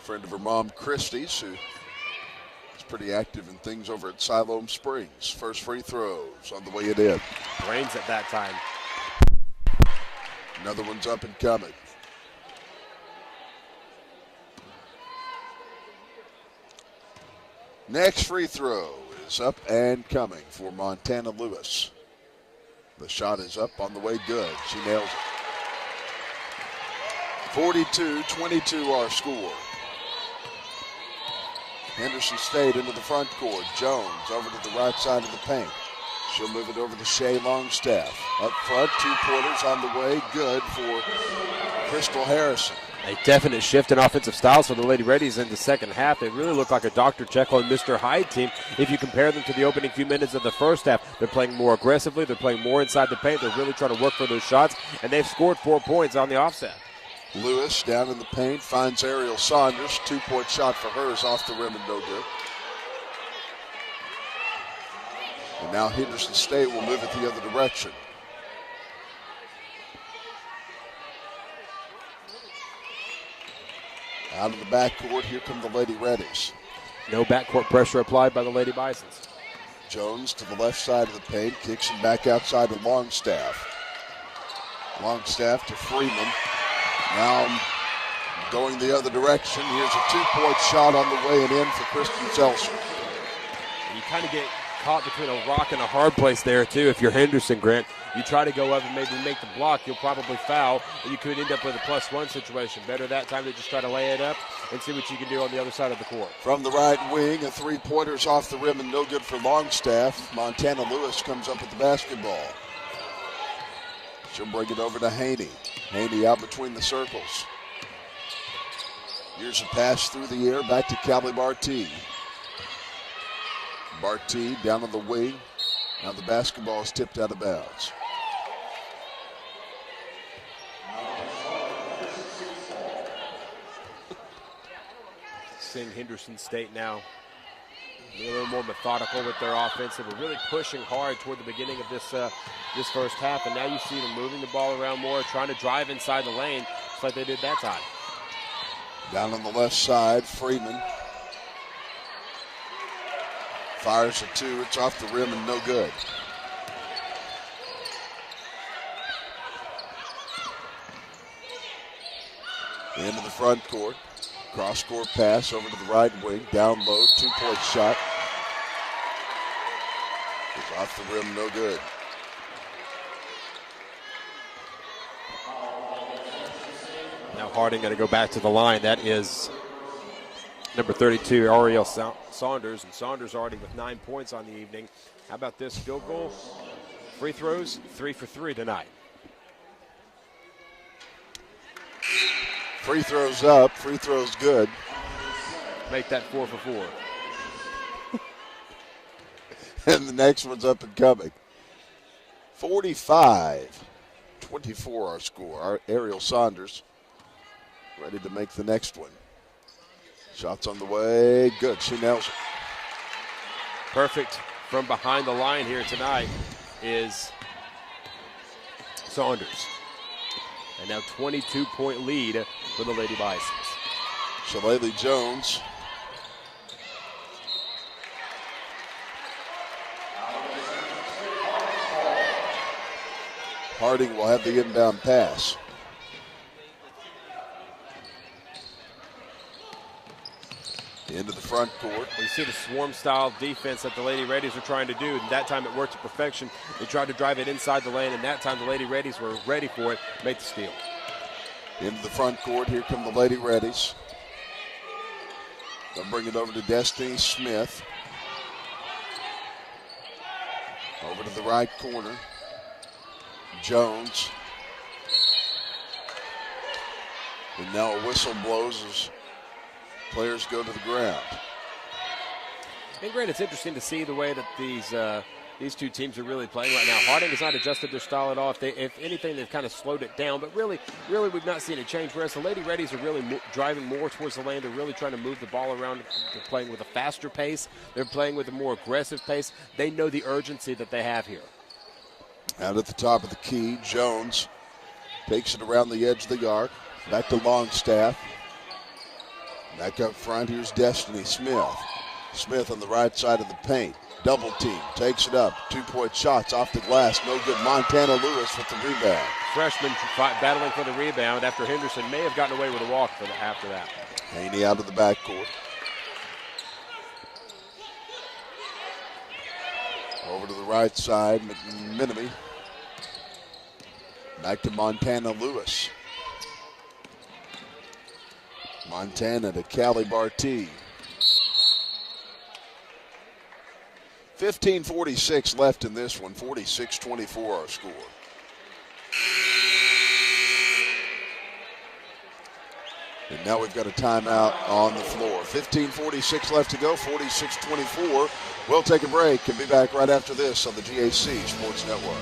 Friend of her mom, Christie's, who is pretty active in things over at Siloam Springs. First free throws on the way it in. Brains at that time. Another one's up and coming. Next free throw is up and coming for Montana Lewis. The shot is up on the way, good. She nails it. 42-22 our score. Henderson State into the front court. Jones over to the right side of the paint. She'll move it over to Shea Longstaff. Up front, 2 pointers on the way, good for Crystal Harrison. A definite shift in offensive styles for the Lady Reddies in the second half. They really look like a Dr. Jekyll and Mr. Hyde team. If you compare them to the opening few minutes of the first half, they're playing more aggressively. They're playing more inside the paint. They're really trying to work for those shots, and they've scored 4 points on the offset. Lewis down in the paint finds Ariel Saunders. 2-point shot for her is off the rim and no good. And now Henderson State will move it the other direction. Out of the backcourt, here come the Lady Reddies. No backcourt pressure applied by the Lady Bisons. Jones to the left side of the paint, kicks him back outside to Longstaff. Longstaff to Freeman. Now going the other direction. Here's a 2-point shot on the way and in for Kristen Seltzer. You kind of get caught between a rock and a hard place there, too, if you're Henderson, Grant. You try to go up and maybe make the block, you'll probably foul, and you could end up with a +1 situation. Better that time to just try to lay it up and see what you can do on the other side of the court. From the right wing, a 3-pointer's off the rim and no good for Longstaff. Montana Lewis comes up with the basketball. She'll bring it over to Haney. Haney out between the circles. Here's a pass through the air back to Callie Bartee. Bartee down on the wing. Now the basketball is tipped out of bounds. Seeing Henderson State now a little more methodical with their offense. They were really pushing hard toward the beginning of this first half, and now you see them moving the ball around more, trying to drive inside the lane, just like they did that time. Down on the left side, Freeman fires a 2. It's off the rim and no good. Into the front court. Cross-court pass over to the right wing. Down low, 2-point shot. It's off the rim, no good. Now Harding going to go back to the line. That is number 32, Ariel Saunders. And Saunders already with 9 points on the evening. How about this field goal? Free throws, 3 for 3 tonight. Free throws up, free throws good. Make that 4 for 4. And the next one's up and coming. 45-24 our score. Our Ariel Saunders ready to make the next one. Shots on the way, good, she nails it. Perfect from behind the line here tonight is Saunders. And now 22-point lead for the Lady Bisons. Shalalee Jones. Harding will have the inbound pass. Into the front court. You see the swarm-style defense that the Lady Reddies are trying to do, and that time it worked to perfection. They tried to drive it inside the lane, and that time the Lady Reddies were ready for it, made the steal. Into the front court, here come the Lady Reddies. They'll bring it over to Destiny Smith. Over to the right corner. Jones. And now a whistle blows as players go to the ground. And Grant, it's interesting to see the way that these two teams are really playing right now. Harding has not adjusted their style at all. If anything, they've kind of slowed it down. But really, we've not seen a change. Whereas the Lady Reddies are really driving more towards the lane. They're really trying to move the ball around. They're playing with a faster pace. They're playing with a more aggressive pace. They know the urgency that they have here. Out at the top of the key, Jones takes it around the edge of the arc. Back to Longstaff. Back up front, here's Destiny Smith. Smith on the right side of the paint. Double team, takes it up. 2-point shots off the glass, no good. Montana Lewis with the rebound. Freshman battling for the rebound after Henderson may have gotten away with a walk after that. Haney out of the backcourt. Over to the right side, McMenemy. Back to Montana Lewis. Montana to Callie Bartee. 15:46 left in this one. 46-24 our score. And now we've got a timeout on the floor. 15:46 left to go, 46-24. We'll take a break and be back right after this on the GAC Sports Network.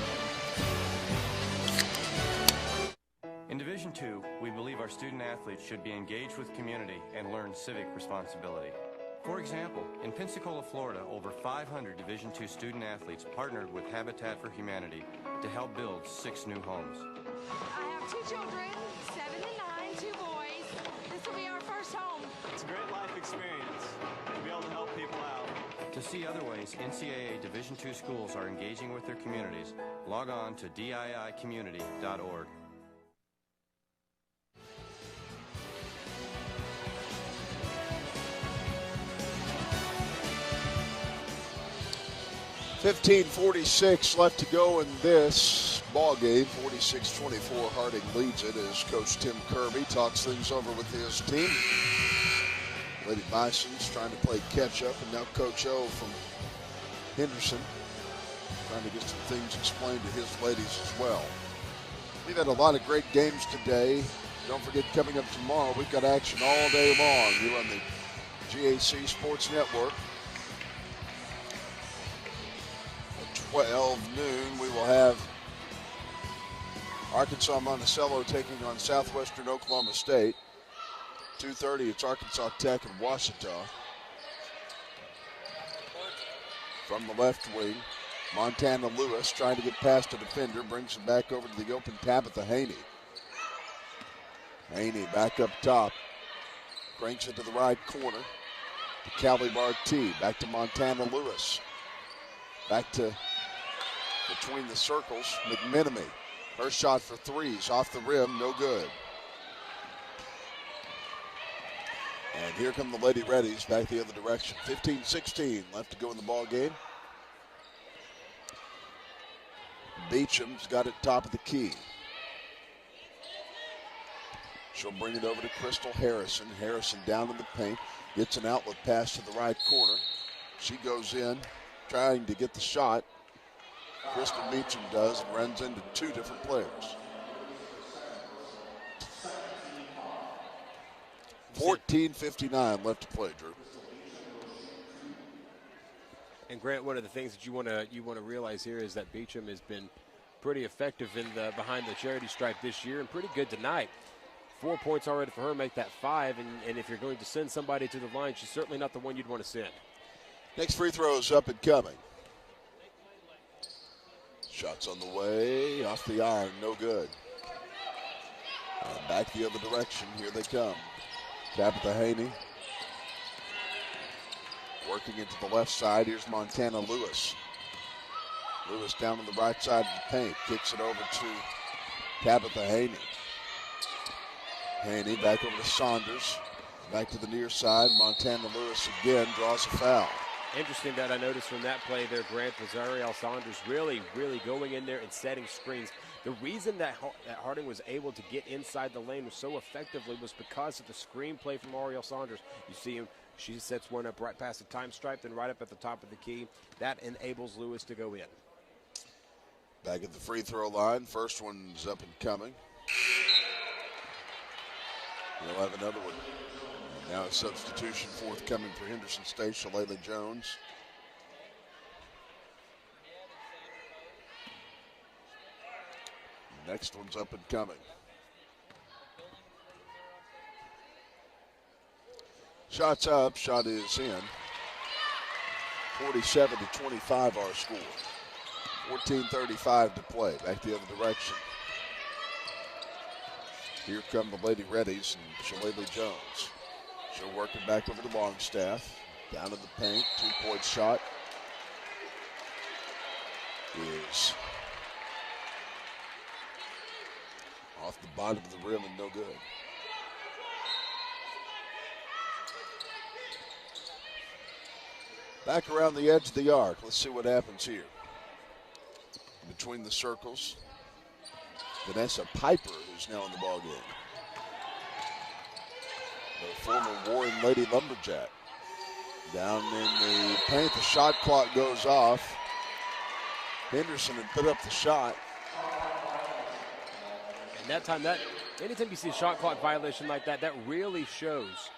In Division II, we believe our student athletes should be engaged with community and learn civic responsibility. For example, in Pensacola, Florida, over 500 Division II student athletes partnered with Habitat for Humanity to help build 6 new homes. I have 2 children, 7 and 9, 2 boys. This will be our first home. It's a great life experience to be able to help people out. To see other ways NCAA Division II schools are engaging with their communities, log on to diicommunity.org. $15:46 left to go in this ball game. 46-24, Harding leads it as Coach Tim Kirby talks things over with his team. Lady Bison's trying to play catch up, and now Coach O from Henderson trying to get some things explained to his ladies as well. We've had a lot of great games today. Don't forget, coming up tomorrow, we've got action all day long here on the GAC Sports Network. 12 noon, we will have Arkansas Monticello taking on Southwestern Oklahoma State. 2:30, it's Arkansas Tech and Ouachita. From the left wing, Montana Lewis trying to get past a defender, brings him back over to the open Tabitha Haney. Haney back up top, cranks it to the right corner to Callie Barty, back to Montana Lewis. Back to between the circles, McMenemy. Her shot for threes off the rim, no good. And here come the Lady Reddies back the other direction. 15-16 left to go in the ball game. Beecham's got it top of the key. She'll bring it over to Crystal Harrison. Harrison down in the paint, gets an outlet pass to the right corner. She goes in, trying to get the shot. Crystal Beecham does and runs into 2 different players. 14:59 left to play, Drew. And Grant, one of the things that you want to realize here is that Beecham has been pretty effective in the behind the charity stripe this year and pretty good tonight. 4 points already for her, make that 5. And if you're going to send somebody to the line, she's certainly not the one you'd want to send. Next free throw is up and coming. Shots on the way, off the iron, no good. And back the other direction, here they come. Tabitha Haney working into the left side. Here's Montana Lewis. Lewis down on the right side of the paint, kicks it over to Tabitha Haney. Haney back over to Saunders, back to the near side. Montana Lewis again draws a foul. Interesting that I noticed from that play there, Grant, was Ariel Saunders really going in there and setting screens. The reason that Harding was able to get inside the lane so effectively was because of the screen play from Ariel Saunders. You see him, she sets one up right past the time stripe, then right up at the top of the key. That enables Lewis to go in. Back at the free throw line, first one's up and coming. We'll have another one. Now a substitution forthcoming for Henderson State, Shalala Jones. Next one's up and coming. Shot's up, shot is in. 47-25 our score. 14:35 to play, back the other direction. Here come the Lady Reddies and Shalala Jones. She'll work it back over to Longstaff. Down in the paint, 2-point shot is off the bottom of the rim and no good. Back around the edge of the arc. Let's see what happens here. Between the circles, Vanessa Piper, who's now in the ballgame. The former Warren Lady Lumberjack. Down in the paint, the shot clock goes off. Henderson had put up the shot. that time, anytime you see a shot clock violation like that, that really shows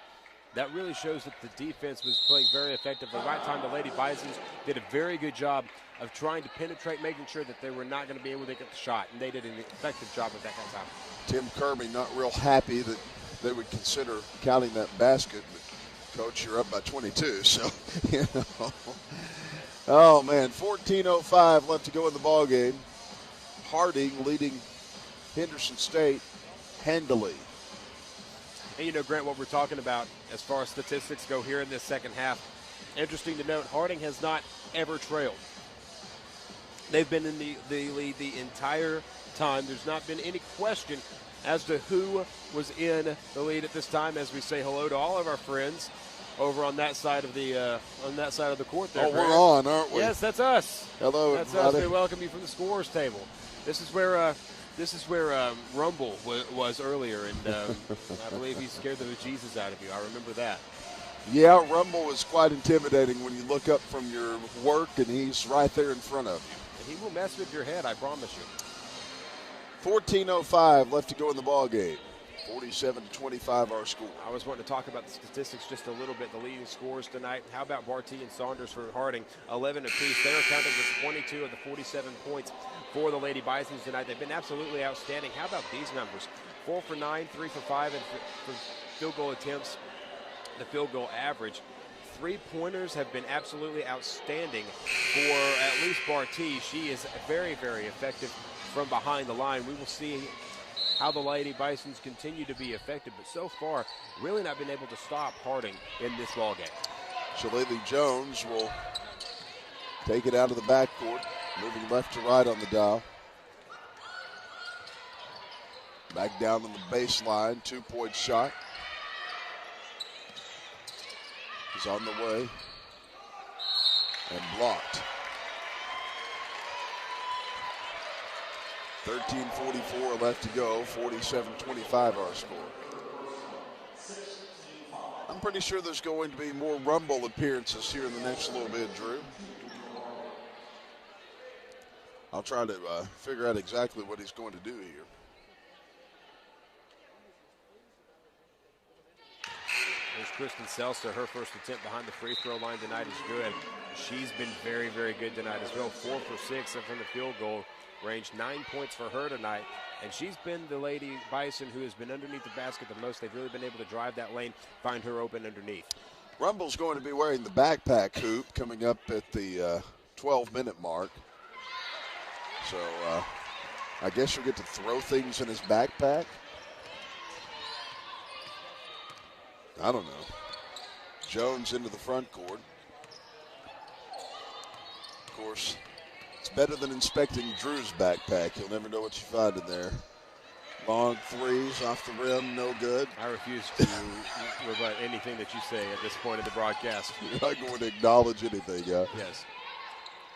that the defense was playing very effectively. Right time, the Lady Bisons did a very good job of trying to penetrate, making sure that they were not going to be able to get the shot, and they did an effective job of that kind of time. Tim Kirby not real happy that they would consider counting that basket, but Coach, you're up by 22, so, you know. Oh, man, 14:05 left to go in the ball game. Harding leading Henderson State handily. And, you know, Grant, what we're talking about as far as statistics go here in this second half, interesting to note, Harding has not ever trailed. They've been in the lead the entire time. There's not been any question as to who was in the lead at this time, as we say hello to all of our friends over on that side of the court there. Oh, we're on, aren't we? Yes, that's us. Hello, that's everybody. us. We welcome you from the scorers table. This is where Rumble was earlier, and I believe he scared the bejesus out of you. I remember that. Yeah, Rumble was quite intimidating when you look up from your work and he's right there in front of you. And he will mess with your head, I promise you. 14:05 left to go in the ball game. 47-25 our score. I was wanting to talk about the statistics just a little bit. The leading scorers tonight. How about Barty and Saunders for Harding? 11 apiece. They're accounting for 22 of the 47 points for the Lady Bisons tonight. They've been absolutely outstanding. How about these numbers? 4 for 9, 3 for 5, and for field goal attempts, the field goal average. 3-pointers have been absolutely outstanding for at least Barty. She is very, very effective from behind the line. We will see how the Lady Bisons continue to be effective, but so far, really not been able to stop Harding in this ball game. Shillelagh Jones will take it out of the backcourt, moving left to right on the dial. Back down on the baseline, 2-point shot. Is on the way and blocked. 13:44 left to go, 47-25 our score. I'm pretty sure there's going to be more Rumble appearances here in the next little bit, Drew. I'll try to figure out exactly what he's going to do here. There's Kristen Seltzer. Her first attempt behind the free throw line tonight is good. She's been very, very good tonight as well. 4 for 6 from the field goal range. 9 points for her tonight. And she's been the Lady Bison who has been underneath the basket the most. They've really been able to drive that lane, find her open underneath. Rumble's going to be wearing the backpack hoop coming up at the 12-minute mark. So I guess you'll get to throw things in his backpack. I don't know. Jones into the front court. Of course, it's better than inspecting Drew's backpack. You'll never know what you find in there. Long threes off the rim, no good. I refuse to rebut anything that you say at this point in the broadcast. You're not going to acknowledge anything, huh? Yes.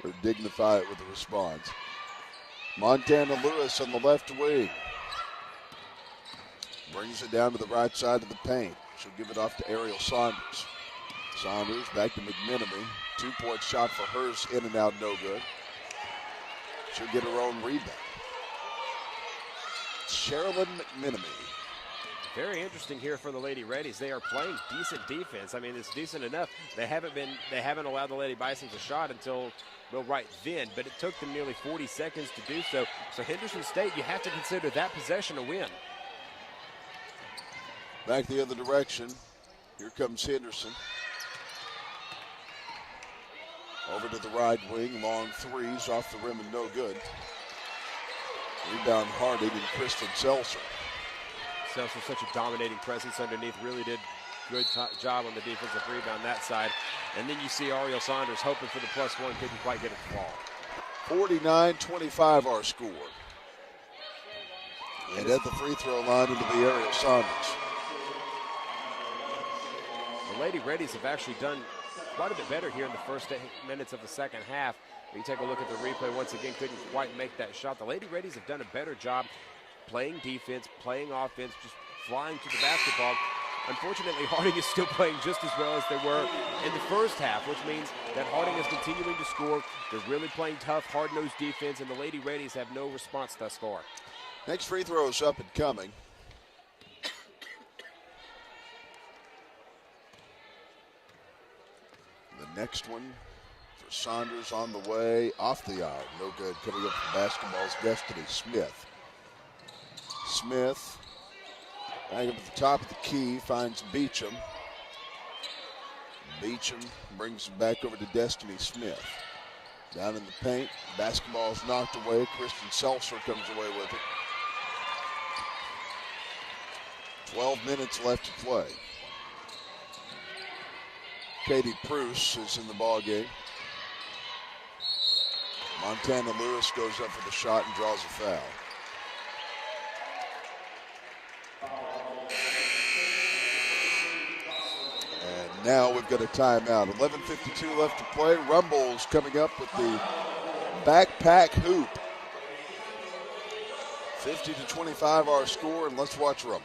Or dignify it with a response. Montana Lewis on the left wing. Brings it down to the right side of the paint. She'll give it off to Ariel Saunders. Saunders back to McMenemy. 2-point shot for hers, in and out, no good. She'll get her own rebound. Sherilyn McMenemy. Very interesting here for the Lady Reddies. They are playing decent defense. I mean, it's decent enough. They haven't allowed the Lady Bisons a shot until, well, right then, but it took them nearly 40 seconds to do so. So Henderson State, you have to consider that possession a win. Back the other direction. Here comes Henderson. Over to the right wing. Long threes off the rim and no good. Rebound Harding and Kristen Seltzer. Seltzer, such a dominating presence underneath. Really did good job on the defensive rebound that side. And then you see Ariel Saunders hoping for the +1. Couldn't quite get it to fall. 49-25 our score. And at the free throw line into the Ariel Saunders. The Lady Reddies have actually done quite a bit better here in the first 8 minutes of the second half. When you take a look at the replay, once again, couldn't quite make that shot. The Lady Reddies have done a better job playing defense, playing offense, just flying to the basketball. Unfortunately, Harding is still playing just as well as they were in the first half, which means that Harding is continuing to score. They're really playing tough, hard-nosed defense, and the Lady Reddies have no response thus far. Next free throw is up and coming. The next one for Saunders on the way, off the aisle, no good. Coming up for basketball's Destiny Smith. Smith, hanging up at the top of the key, finds Beecham. Beecham brings it back over to Destiny Smith. Down in the paint, basketball's knocked away. Kristen Seltzer comes away with it. 12 minutes left to play. Katie Pruce is in the ball game. Montana Lewis goes up for the shot and draws a foul. And now we've got a timeout. 11:52 left to play. Rumbles coming up with the backpack hoop. 50-25 our score, and let's watch Rumble.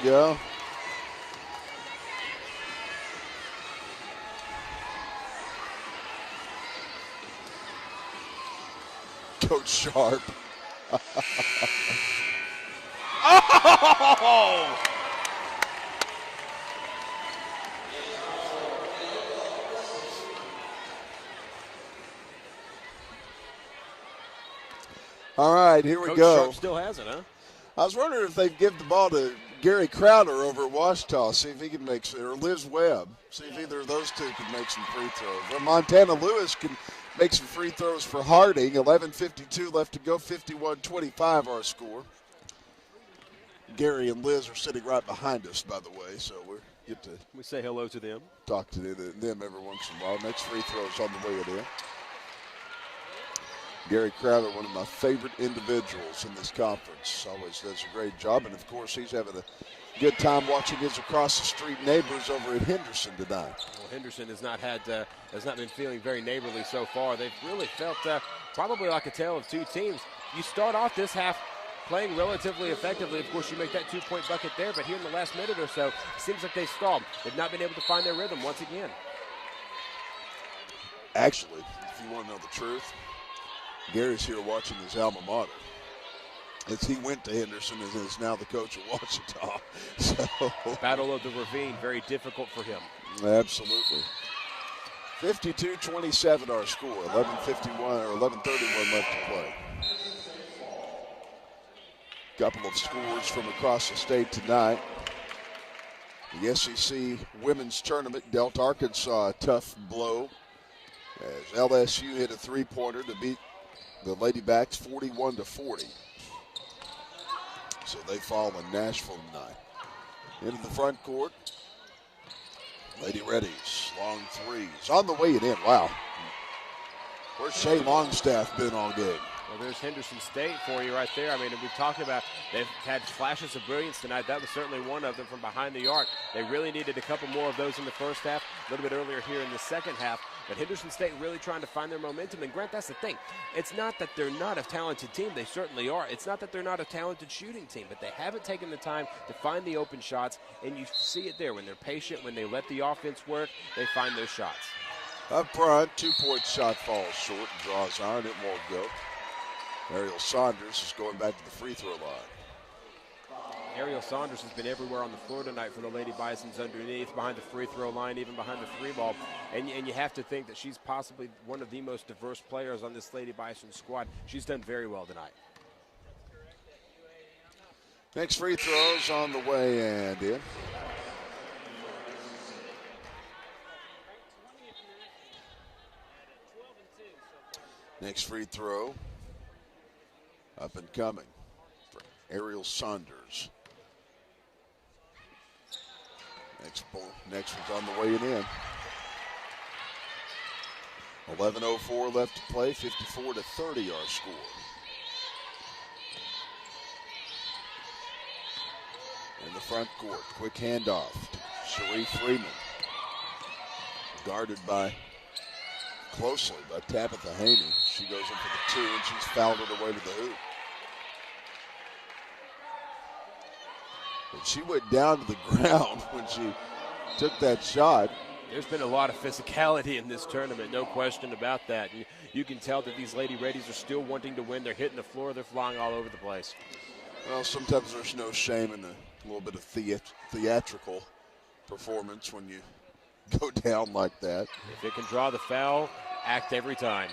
Go. Coach Sharp. Oh! All right, here we Coach go. Sharp still has it, huh? I was wondering if they'd give the ball to Gary Crowder over at Washita, see if he can make, or Liz Webb, see if either of those two can make some free throws. Or Montana Lewis can make some free throws for Harding. 11:52 left to go, 51-25 our score. Gary and Liz are sitting right behind us, by the way, so we say hello to them. Talk to them every once in a while. Next free throw is on the way it in. Gary Crowder, one of my favorite individuals in this conference, always does a great job. And, of course, he's having a good time watching his across-the-street neighbors over at Henderson tonight. Well, Henderson has not been feeling very neighborly so far. They've really felt probably like a tale of two teams. You start off this half playing relatively effectively. Of course, you make that two-point bucket there, but here in the last minute or so, it seems like they've stalled. They've not been able to find their rhythm once again. Actually, if you want to know the truth, Gary's here watching his alma mater. As he went to Henderson and is now the coach of Washita. So, Battle of the Ravine, very difficult for him. Absolutely. 52-27 our score. 11:51 or 11:31 left to play. Couple of scores from across the state tonight. The SEC women's tournament dealt Arkansas a tough blow as LSU hit a three-pointer to beat the Ladybacks 41-40. So they fall in Nashville tonight. Into the front court. Lady Reddies, long threes. On the way it in. Wow. Where's Shea Longstaff been all game? Well, there's Henderson State for you right there. I mean, we've talked about they've had flashes of brilliance tonight. That was certainly one of them from behind the arc. They really needed a couple more of those in the first half, a little bit earlier here in the second half. But Henderson State really trying to find their momentum. And, Grant, that's the thing. It's not that they're not a talented team. They certainly are. It's not that they're not a talented shooting team, but they haven't taken the time to find the open shots. And you see it there. When they're patient, when they let the offense work, they find those shots. Up front, 2-point shot falls short and draws iron. It won't go. Ariel Saunders is going back to the free throw line. Ariel Saunders has been everywhere on the floor tonight for the Lady Bisons, underneath, behind the free throw line, even behind the three ball. And you have to think that she's possibly one of the most diverse players on this Lady Bison squad. She's done very well tonight. Next free throw's on the way and in. Next free throw, up and coming for Ariel Saunders. Next one's on the way and in. 11:04 left to play, 54-30 our score. In the front court, quick handoff to Sheree Freeman. Guarded closely by Tabitha Haney. She goes in for the two, and she's fouled it away to the hoop. But she went down to the ground when she took that shot. There's been a lot of physicality in this tournament, no question about that. And you can tell that these Lady Redies are still wanting to win. They're hitting the floor. They're flying all over the place. Well, sometimes there's no shame in a little bit of theatrical performance when you go down like that. If it can draw the foul, act every time.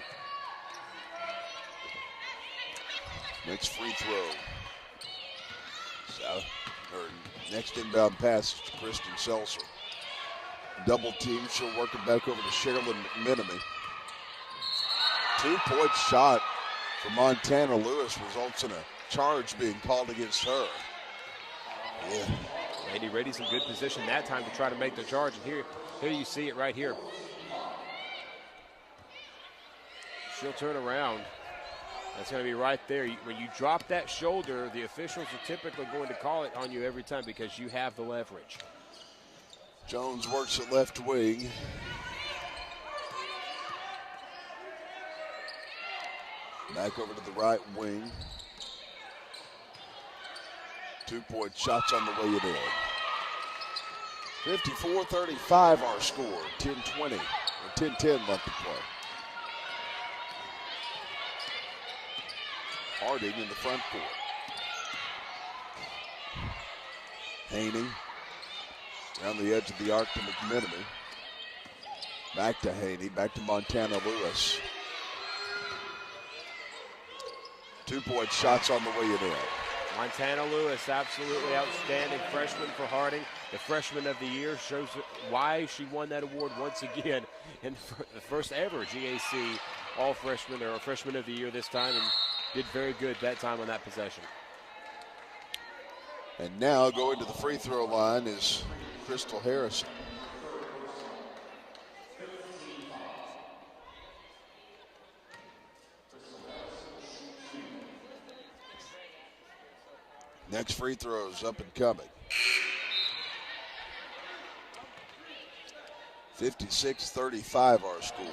Next free throw. Next inbound pass to Kristen Seltzer. Double team, she'll work it back over to Sherilyn McMenemy. 2-point shot for Montana Lewis results in a charge being called against her. Yeah. Lady Redi's in good position that time to try to make the charge. And here you see it right here. She'll turn around. That's going to be right there. When you drop that shoulder, the officials are typically going to call it on you every time because you have the leverage. Jones works at left wing. Back over to the right wing. 2-point shots on the way it in. 54-35 our score. 10-20 or 10-10 left to play. Harding in the front court. Haney around the edge of the arc to McMenemy. Back to Haney, back to Montana Lewis. 2-point shots on the way it in. Montana Lewis, absolutely outstanding freshman for Harding. The freshman of the year shows why she won that award once again in the first ever GAC all-freshman or freshman of the year this time, and did very good that time on that possession. And now going to the free throw line is Crystal Harrison. Next free throws up and coming. 56-35 our score.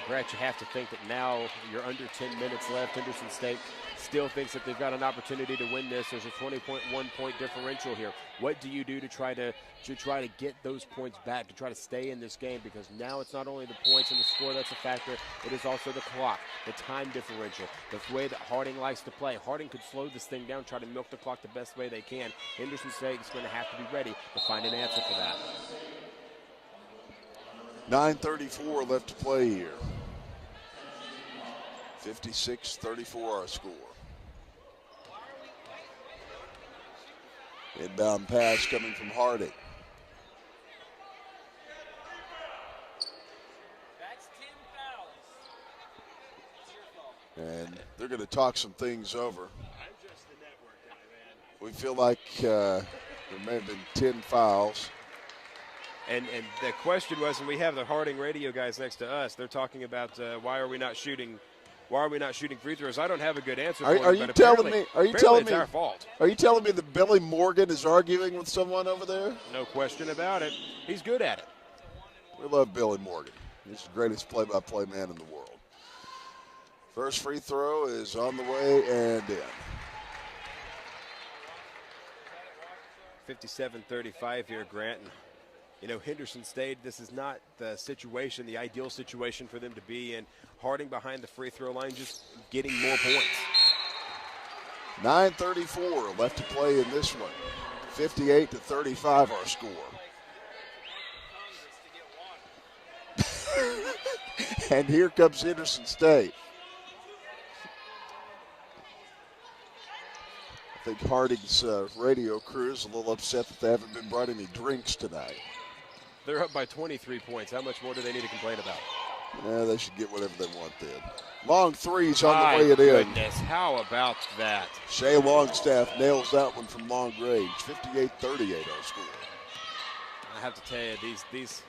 Brett, you have to think that now you're under 10 minutes left. Henderson State still thinks that they've got an opportunity to win this. There's a 20.1-point differential here. What do you do to try to get those points back, to try to stay in this game? Because now it's not only the points and the score that's a factor, it is also the clock, the time differential, the way that Harding likes to play. Harding could slow this thing down, try to milk the clock the best way they can. Henderson State is going to have to be ready to find an answer for that. 9:34 left to play here. 56-34 our score. Inbound pass coming from Harding. And they're going to talk some things over. We feel like there may have been 10 fouls. And the question was, and we have the Harding radio guys next to us, they're talking about why are we not shooting free throws? I don't have a good answer for Are you telling me it's our fault. Are you telling me that Billy Morgan is arguing with someone over there? No question about it. He's good at it. We love Billy Morgan. He's the greatest play-by-play man in the world. First free throw is on the way and in. 57-35 here, Grant. You know, Henderson State, this is not the situation, the ideal situation for them to be in. Harding behind the free throw line, just getting more points. 9:34 left to play in this one. 58-35 our score. And here comes Henderson State. I think Harding's radio crew is a little upset that they haven't been brought any drinks tonight. They're up by 23 points. How much more do they need to complain about? Yeah, they should get whatever they want then. Long threes on My the way it in. goodness, how about that? Shea Longstaff nails that one from long range. 58-38 our score. I have to tell you, these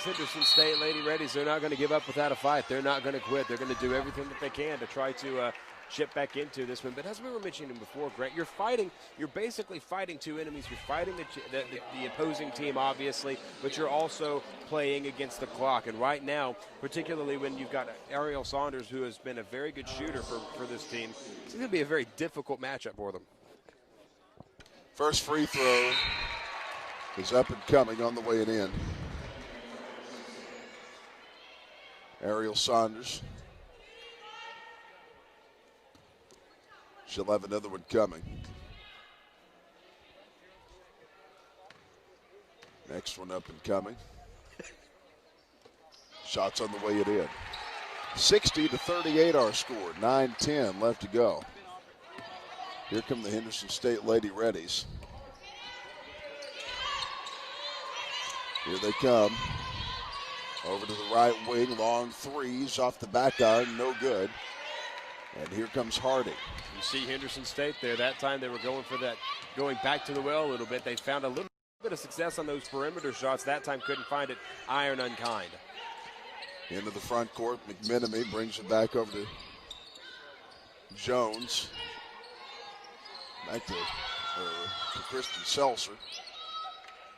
Henderson State Lady Reddies, they're not going to give up without a fight. They're not going to quit. They're going to do everything that they can to try to chip back into this one. But as we were mentioning before, Grant, you're basically fighting two enemies. You're fighting the opposing team, obviously, but you're also playing against the clock. And right now, particularly when you've got Ariel Saunders, who has been a very good shooter for this team, it's going to be a very difficult matchup for them. First free throw is up and coming on the way it in. Ariel Saunders. She'll have another one coming. Next one up and coming. Shots on the way it in. 60-38 our score. 9-10 left to go. Here come the Henderson State Lady Reddies. Here they come. Over to the right wing, long threes off the back iron, no good. And here comes Harding. You see Henderson State there. That time they were going for that, going back to the well a little bit. They found a little bit of success on those perimeter shots. That time couldn't find it. Iron unkind. Into the front court, McMenemy brings it back over to Jones. Back to Kristen Seltzer.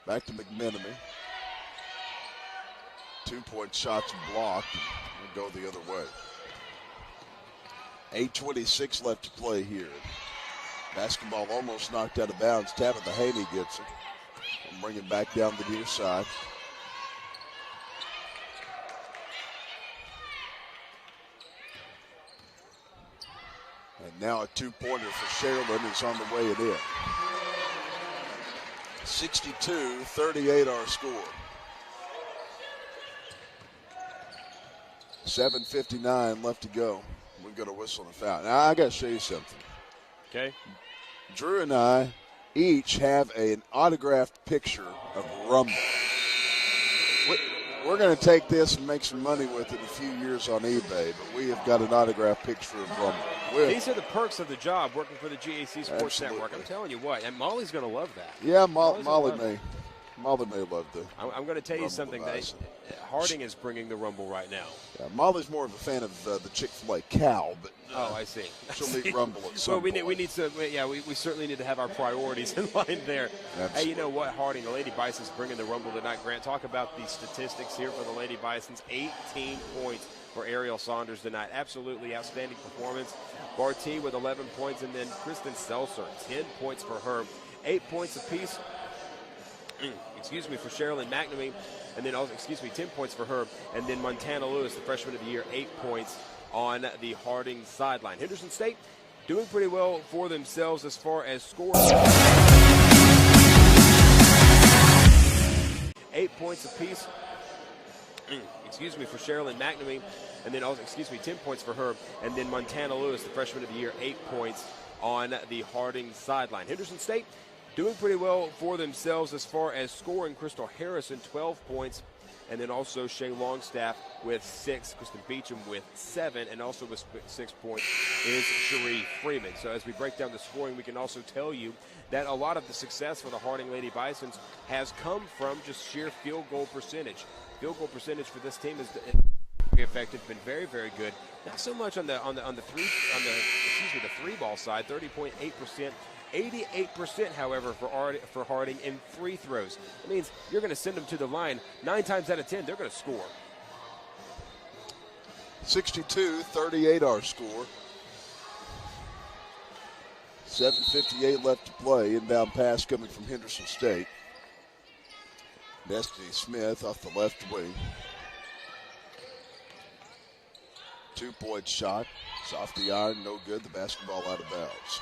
Back to McMenemy. 2-point shots blocked. And go the other way. 8:26 left to play here. Basketball almost knocked out of bounds. Tabitha Haney gets it. And bring it back down the near side. And now a two-pointer for Sherilyn is on the way it in. 62-38 our score. 7:59 left to go. We've got a whistle and a foul. Now, I got to show you something. Okay. Drew and I each have an autographed picture of Rumble. We're going to take this and make some money with it in a few years on eBay, but we have got an autographed picture of Rumble. These are the perks of the job, working for the GAC Sports Network. I'm telling you what, and Molly's going to love that. Yeah, Molly may love the I'm going to tell you something. Harding is bringing the Rumble right now. Yeah, Molly's more of a fan of the Chick-fil-A cow, but I see. She'll need Rumble at some point. We need to. Yeah, we certainly need to have our priorities in line there. Absolutely. Hey, you know what, Harding, the Lady Bison's bringing the Rumble tonight. Grant, talk about the statistics here for the Lady Bisons. 18 points for Ariel Saunders tonight. Absolutely outstanding performance. Barty with 11 points, and then Kristen Seltzer, 10 points for her. 8 points apiece. For Sherilyn McNamee, and then 10 points for her, and then Montana Lewis, the freshman of the year, 8 points on the Harding sideline. Henderson State doing pretty well for themselves as far as scoring. 8 points apiece. For Sherilyn McNamee, and then 10 points for her, and then Montana Lewis, the freshman of the year, 8 points on the Harding sideline. Henderson State doing pretty well for themselves as far as scoring. Crystal Harrison, 12 points, and then also Shea Longstaff with 6. Kristen Beecham with 7, and also with 6 points is Cherie Freeman. So as we break down the scoring, we can also tell you that a lot of the success for the Harding Lady Bisons has come from just sheer field goal percentage. Field goal percentage for this team is very effective, been very, very good. Not so much on the three ball side, 30.8%. 88%, however, for Harding in free throws. That means you're going to send them to the line 9 times out of 10. They're going to score. 62-38 our score. 7:58 left to play. Inbound pass coming from Henderson State. Destiny Smith off the left wing. 2-point shot. It's off the iron, no good. The basketball out of bounds.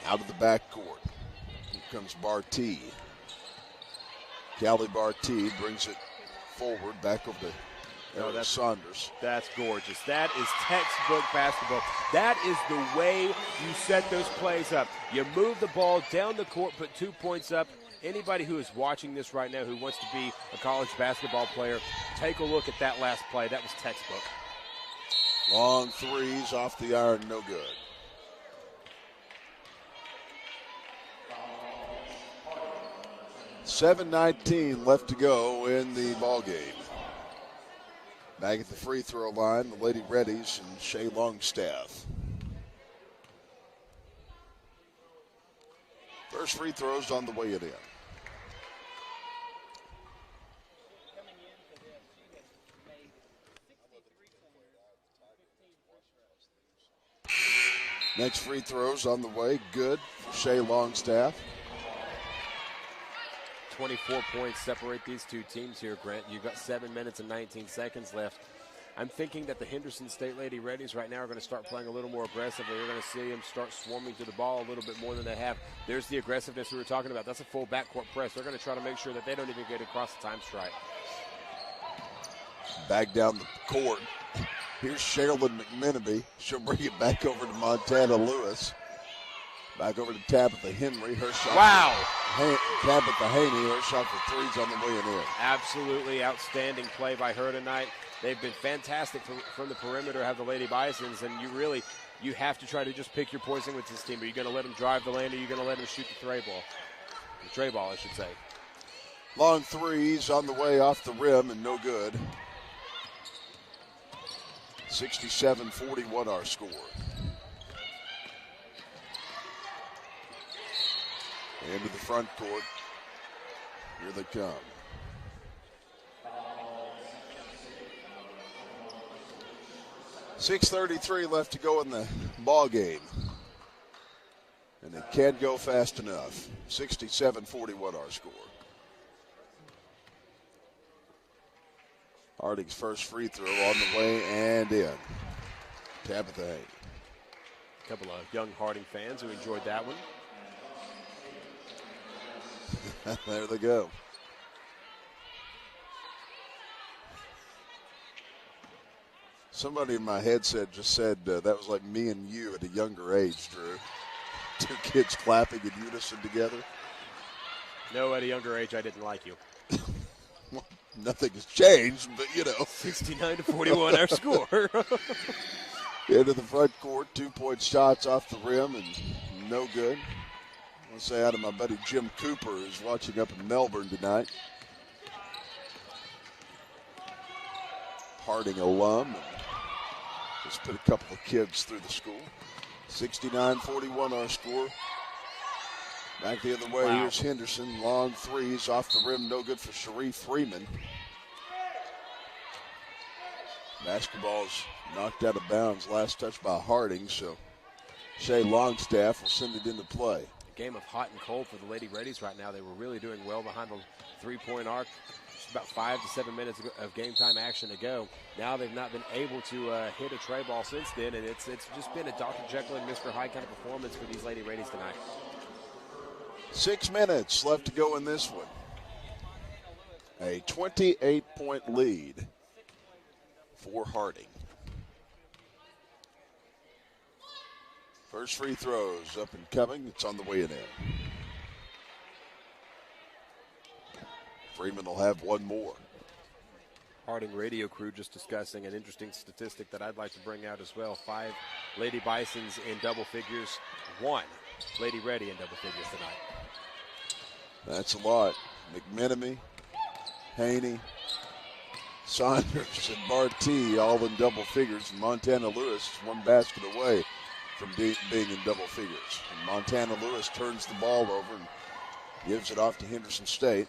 Out of the backcourt. Here comes Barty. Callie Barty brings it forward, back over to That's Saunders. That's gorgeous. That is textbook basketball. That is the way you set those plays up. You move the ball down the court, put 2 points up. Anybody who is watching this right now who wants to be a college basketball player, take a look at that last play. That was textbook. Long threes off the iron, no good. $7:19 left to go in the ball game. Back at the free throw line, the Lady Reddies and Shay Longstaff. First free throw's on the way it in. Next free throw's on the way. Good for Shay Longstaff. 24 points separate these two teams here, Grant. You've got 7 minutes and 19 seconds left. I'm thinking that the Henderson State Lady Reddies right now are going to start playing a little more aggressively. You're going to see them start swarming to the ball a little bit more than they have. There's the aggressiveness we were talking about. That's a full backcourt press. They're going to try to make sure that they don't even get across the time stripe. Back down the court. Here's Sherilyn McMenemy. She'll bring it back over to Montana Lewis. Back over to Tabitha Henry. Her shot. Wow. Tabitha Haney. Her shot for threes on the way and in. Absolutely outstanding play by her tonight. They've been fantastic from the perimeter, have the Lady Bisons, and you have to try to just pick your poison with this team. Are you going to let them drive the lane, or are you going to let them shoot the tray ball? The tray ball, I should say. Long threes on the way off the rim and no good. 67-41 our score. Into the front court. Here they come. .633 left to go in the ball game. And it can't go fast enough. 67-41 our score. Harding's first free throw on the way and in. Tabitha Haney. A couple of young Harding fans who enjoyed that one. There they go. Somebody in my headset just said that was like me and you at a younger age, Drew. Two kids clapping in unison together. No, at a younger age, I didn't like you. Well, nothing has changed, but you know. 69-41 our score. Into the front court, 2-point shots off the rim and no good. I want to say out of my buddy Jim Cooper, who's watching up in Melbourne tonight. Harding alum. And just put a couple of kids through the school. 69-41 our score. Back the other way, wow. Here's Henderson. Long threes off the rim, no good for Cherie Freeman. Basketball's knocked out of bounds. Last touch by Harding, so Shay Longstaff will send it into play. A game of hot and cold for the Lady Reddies right now. They were really doing well behind the three-point arc. It's about 5 to 7 minutes of game time action to go. Now they've not been able to hit a tray ball since then, and it's just been a Dr. Jekyll and Mr. Hyde kind of performance for these Lady Reddies tonight. 6 minutes left to go in this one. A 28-point lead for Harding. First free throws up and coming. It's on the way in. Freeman will have one more. Harding radio crew just discussing an interesting statistic that I'd like to bring out as well. 5 Lady Bisons in double figures, 1 Lady Reddy in double figures tonight. That's a lot. McMenemy, Haney, Saunders, and Bartee all in double figures. And Montana Lewis is one basket away from being in double figures. And Montana Lewis turns the ball over and gives it off to Henderson State.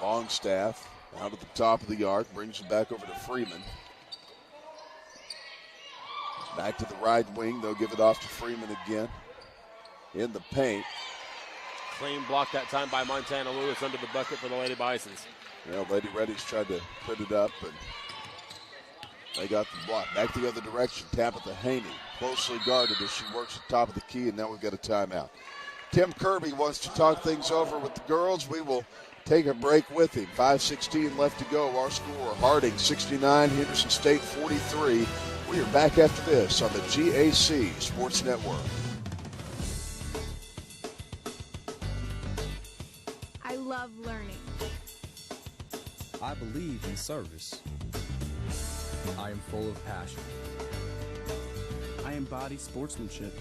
Longstaff out at the top of the arc, brings it back over to Freeman. Back to the right wing. They'll give it off to Freeman again. In the paint. Clean block that time by Montana Lewis under the bucket for the Lady Bisons. Well, Lady Reddies tried to put it up, and they got the block. Back the other direction. Tabitha Haney closely guarded as she works at the top of the key, and now we've got a timeout. Tim Kirby wants to talk things over with the girls. We will take a break with him. 5:16 left to go. Our score, Harding 69, Henderson State 43. We are back after this on the GAC Sports Network. I love learning. I believe in service. I am full of passion. I embody sportsmanship.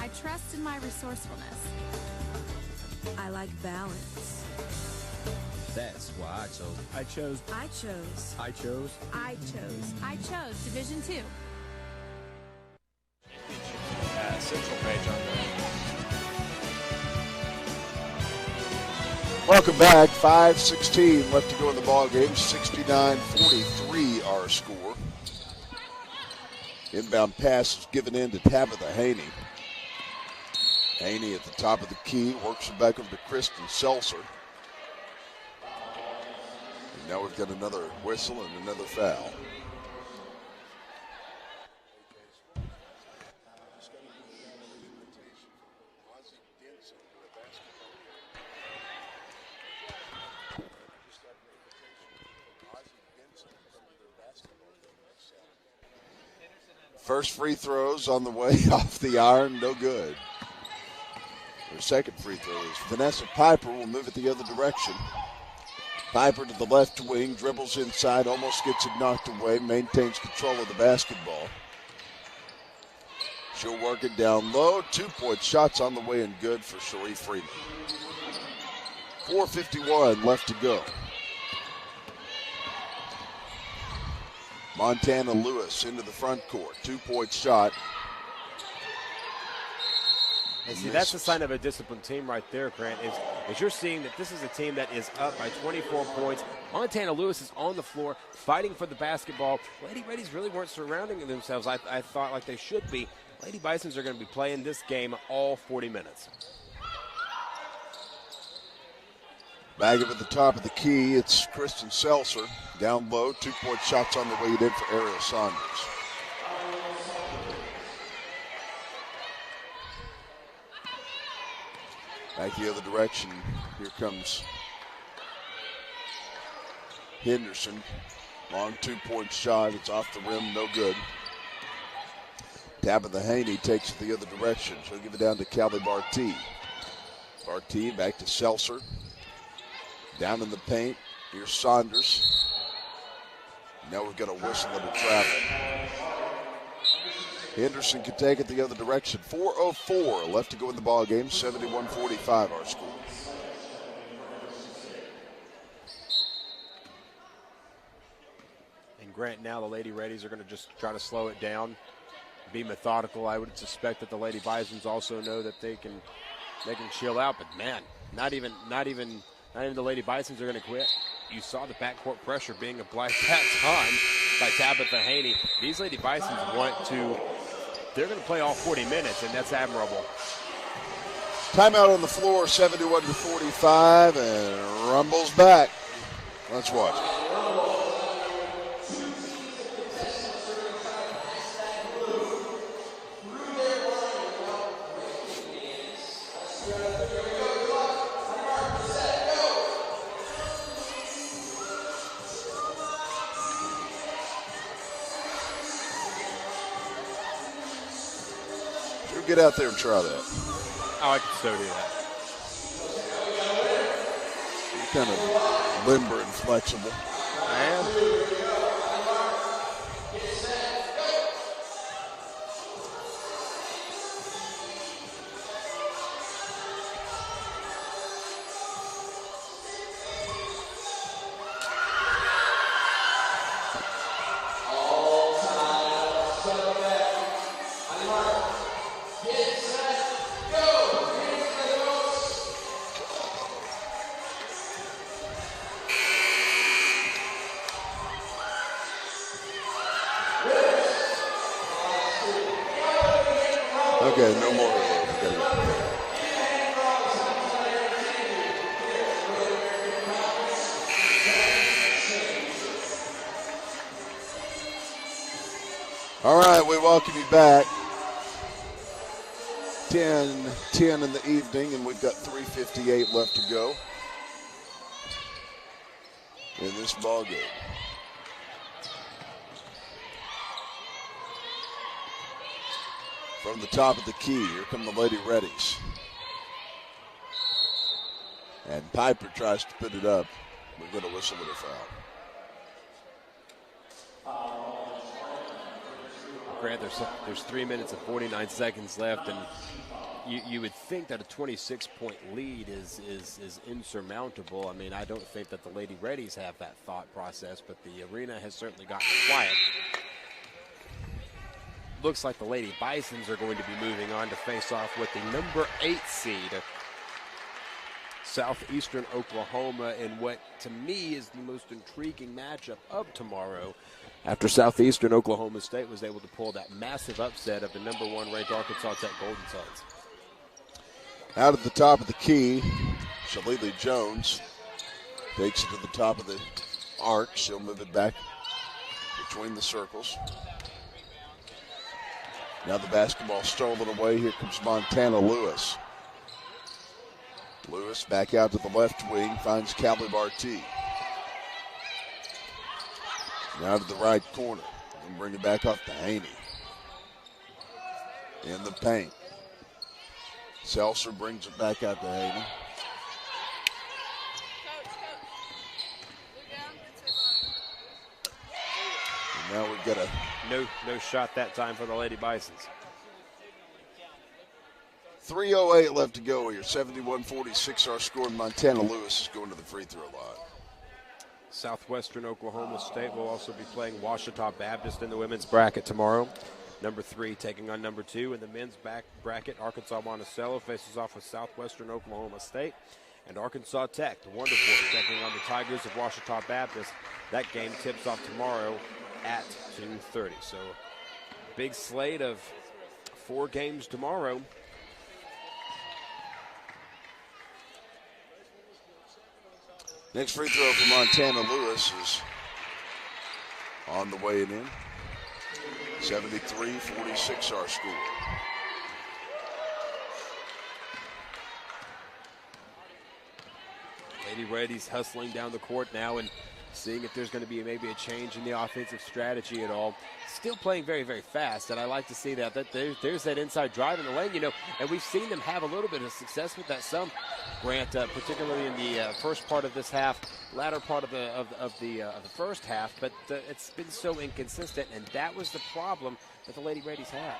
I trust in my resourcefulness. I like balance. That's why I chose. I chose Division II. Central page on there. Welcome back. 5:16 left to go in the ball game. 69-43 our score. Inbound pass is given in to Tabitha Haney. Haney at the top of the key, works it back over to Kristen Seltzer. And now we've got another whistle and another foul. First free throws on the way off the iron, no good. Their second free throw is Vanessa Piper will move it the other direction. Piper to the left wing, dribbles inside, almost gets it knocked away, maintains control of the basketball. She'll work it down low. 2-point shots on the way and good for Sheree Freeman. 4:51 left to go. Montana Lewis into the front court. 2-point shot. And see, that's a sign of a disciplined team right there, Grant, is you're seeing that this is a team that is up by 24 points. Montana Lewis is on the floor fighting for the basketball. Lady Reddies really weren't surrounding themselves. I thought like they should be. Lady Bisons are going to be playing this game all 40 minutes. Bag it at the top of the key. It's Kristen Seltzer. Down low. 2-point shots on the way in for Ariel Saunders. Back the other direction. Here comes Henderson. Long 2-point shot. It's off the rim. No good. Tabitha Haney takes it the other direction. She'll give it down to Callie Bartee. Bartee back to Seltzer. Down in the paint. Here's Saunders. Now we've got a whistle and a travel. Henderson can take it the other direction. 4:04 left to go in the ball game. 71-45 our score. And Grant, now the Lady Reddies are going to just try to slow it down, be methodical. I would suspect that the Lady Bisons also know that they can chill out. But man, not even the Lady Bisons are going to quit. You saw the backcourt pressure being applied that time by Tabitha Haney. These Lady Bisons they're going to play all 40 minutes, and that's admirable. Timeout on the floor, 71-45, and rumbles back. Let's watch it. Get out there and try that. Oh, I can so do that. You're kind of limber and flexible. I am. Okay, no more. All right, we welcome you back. 10-10 in the evening, and we've got 3:58 left to go. in this ball game. From the top of the key, here come the Lady Reddies. And Piper tries to put it up. We're going to whistle it a foul. Grant, there's 3 minutes and 49 seconds left, and you would think that a 26-point lead is insurmountable. I mean, I don't think that the Lady Reddies have that thought process, but the arena has certainly gotten quiet. Looks like the Lady Bisons are going to be moving on to face off with the number 8 seed, Southeastern Oklahoma, in what to me is the most intriguing matchup of tomorrow, after Southeastern Oklahoma State was able to pull that massive upset of the number 1 ranked Arkansas Tech Golden Suns. Out at the top of the key, Shalili Jones takes it to the top of the arc. She'll move it back between the circles. Now the basketball stolen away. Here comes Montana Lewis. Lewis back out to the left wing, finds Callie Barty. Now to the right corner. And bring it back off to Haney. In the paint. Seltzer brings it back out to Haney. And now we've got a no shot that time for the Lady Bisons. 3:08 left to go here. 71-46 our score. Montana Lewis is going to the free throw line. Southwestern Oklahoma State will also be playing Ouachita Baptist in the women's bracket tomorrow. Number 3 taking on number 2 in the men's bracket. Arkansas Monticello faces off with Southwestern Oklahoma State. And Arkansas Tech, the Wonder Boys, taking on the Tigers of Ouachita Baptist. That game tips off tomorrow at 2:30. So big slate of 4 games tomorrow. Next free throw for Montana Lewis is on the way in. 73-46 our score. Lady Reddy's hustling down the court now and seeing if there's going to be maybe a change in the offensive strategy at all. Still playing very, very fast, and I like to see that there's that inside drive in the lane, and we've seen them have a little bit of success with that some, Grant, particularly in the first part of this half, latter part of the first half, but it's been so inconsistent, and that was the problem that the Lady Reddies had.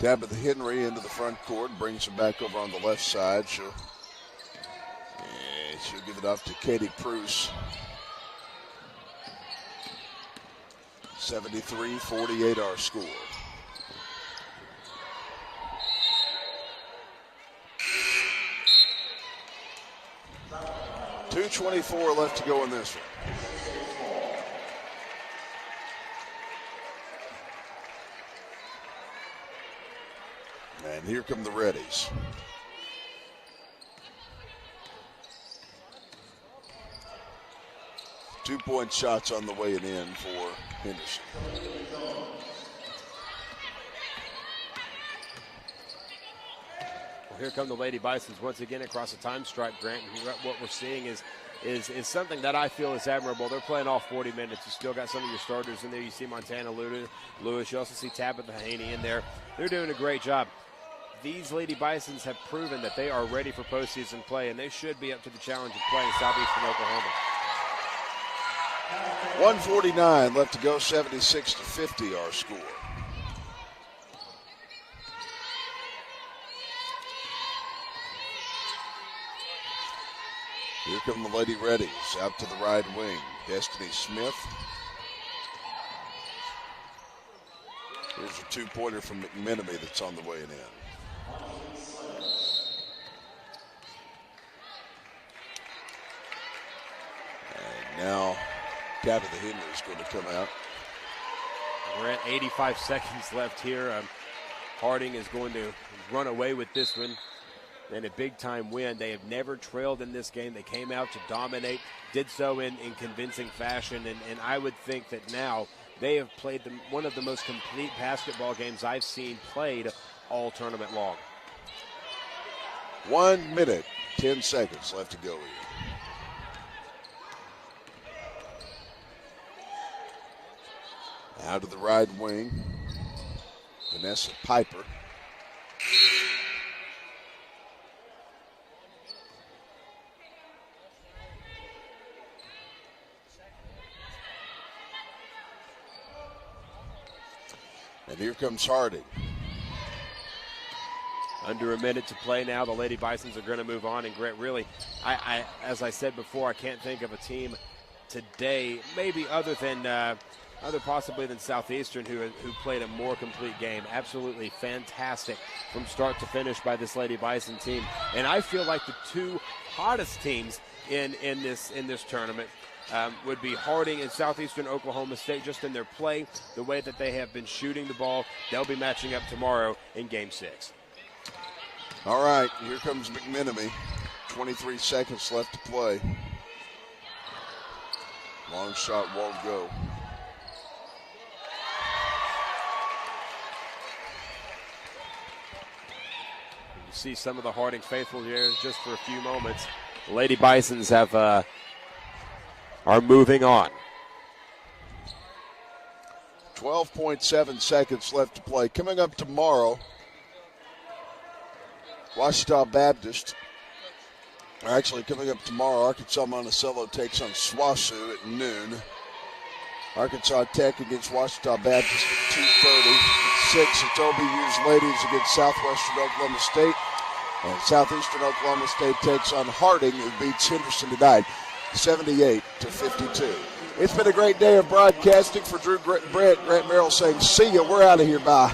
Tabitha Henry into the front court, brings it back over on the left side. She'll give it up to Katie Pruce. 73-48 our score. .224 left to go in this one. And here come the Reddies. Two-point shots on the way and in for Henderson. Well, here come the Lady Bisons once again across the time stripe, Grant. And what we're seeing is something that I feel is admirable. They're playing all 40 minutes. You still got some of your starters in there. You see Montana Lewis. You also see Tabitha Haney in there. They're doing a great job. These Lady Bisons have proven that they are ready for postseason play, and they should be up to the challenge of playing Southeastern Oklahoma. 1:49 left to go, 76-50 our score. Here come the Lady Reddies out to the right wing. Destiny Smith. Here's a two-pointer from McMenemy that's on the way in. And now Tabitha Henry is going to come out. We're at 85 seconds left here. Harding is going to run away with this one. And a big-time win. They have never trailed in this game. They came out to dominate, did so in convincing fashion. And I would think that now they have played one of the most complete basketball games I've seen played all tournament long. 1 minute, 10 seconds left to go here. Out of the right wing, Vanessa Piper. And here comes Harding. Under a minute to play now. The Lady Bisons are going to move on. And really, I as I said before, I can't think of a team today, maybe other possibly than Southeastern, who played a more complete game. Absolutely fantastic from start to finish by this Lady Bison team. And I feel like the two hottest teams in this tournament would be Harding and Southeastern Oklahoma State, just in their play, the way that they have been shooting the ball. They'll be matching up tomorrow in Game 6. All right, here comes McMenemy. 23 seconds left to play. Long shot won't go. You see some of the Harding faithful here just for a few moments. The Lady Bisons are moving on. 12.7 seconds left to play. Coming up tomorrow, Ouachita Baptist. Actually, coming up tomorrow, Arkansas Monticello takes on SWASU at noon. Arkansas Tech against Ouachita Baptist at 2:30. At 6, it's OBU's Ladies against Southwestern Oklahoma State. And Southeastern Oklahoma State takes on Harding, who beats Henderson tonight, 78-52. It's been a great day of broadcasting. For Drew Brett, Grant Merrill saying, see ya, we're out of here, bye.